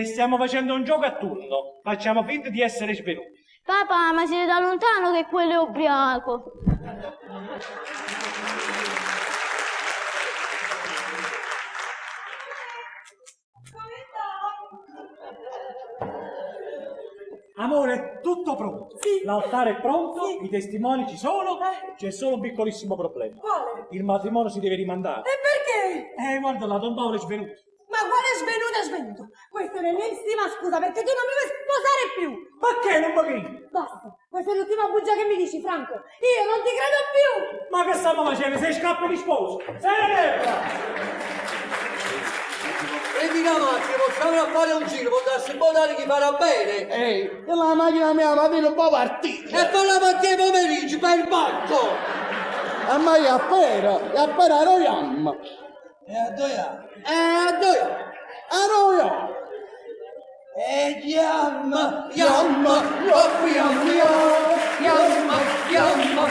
Stiamo facendo un gioco a turno. Facciamo finta di essere svenuti. Papà, ma siete da lontano che quello è ubriaco. Amore, tutto pronto. Sì. L'altare è pronto, Sì. i testimoni ci sono. C'è solo un piccolissimo problema. Quale? Il matrimonio si deve rimandare. E perché? Guarda là, Don Paolo è svenuto. Ma quale svenuto? Questa è l'ennesima scusa perché tu non mi vuoi sposare più. Ma che non mi Basta, questa è l'ultima bugia che mi dici, Franco. Io non ti credo più. Ma che stiamo facendo? Sei scappi di sposo! Sei Prendi una macchina, possiamo a fare un giro, potresti votare chi farà bene. Ehi, la macchina mia va bene un po' partita. E per la mattina pomeriggio, per il banco. A me è appena a roiam. E a doia? A dove? A roiam. E chiama! Yamma, yamma, yamma, yamma,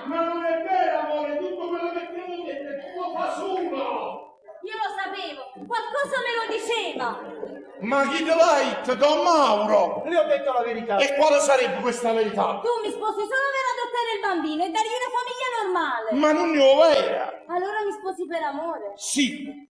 Ma non è vero, amore, tutto quello che ti ho detto è tutto fasulo! Io lo sapevo, qualcosa me lo diceva. Ma chi te l'ha Don Mauro? Le ho detto la verità. E quale sarebbe questa verità? Tu mi sposi solo per adottare il bambino e dargli una famiglia normale. Ma non ne ho vera! Allora mi sposi per amore. Sì,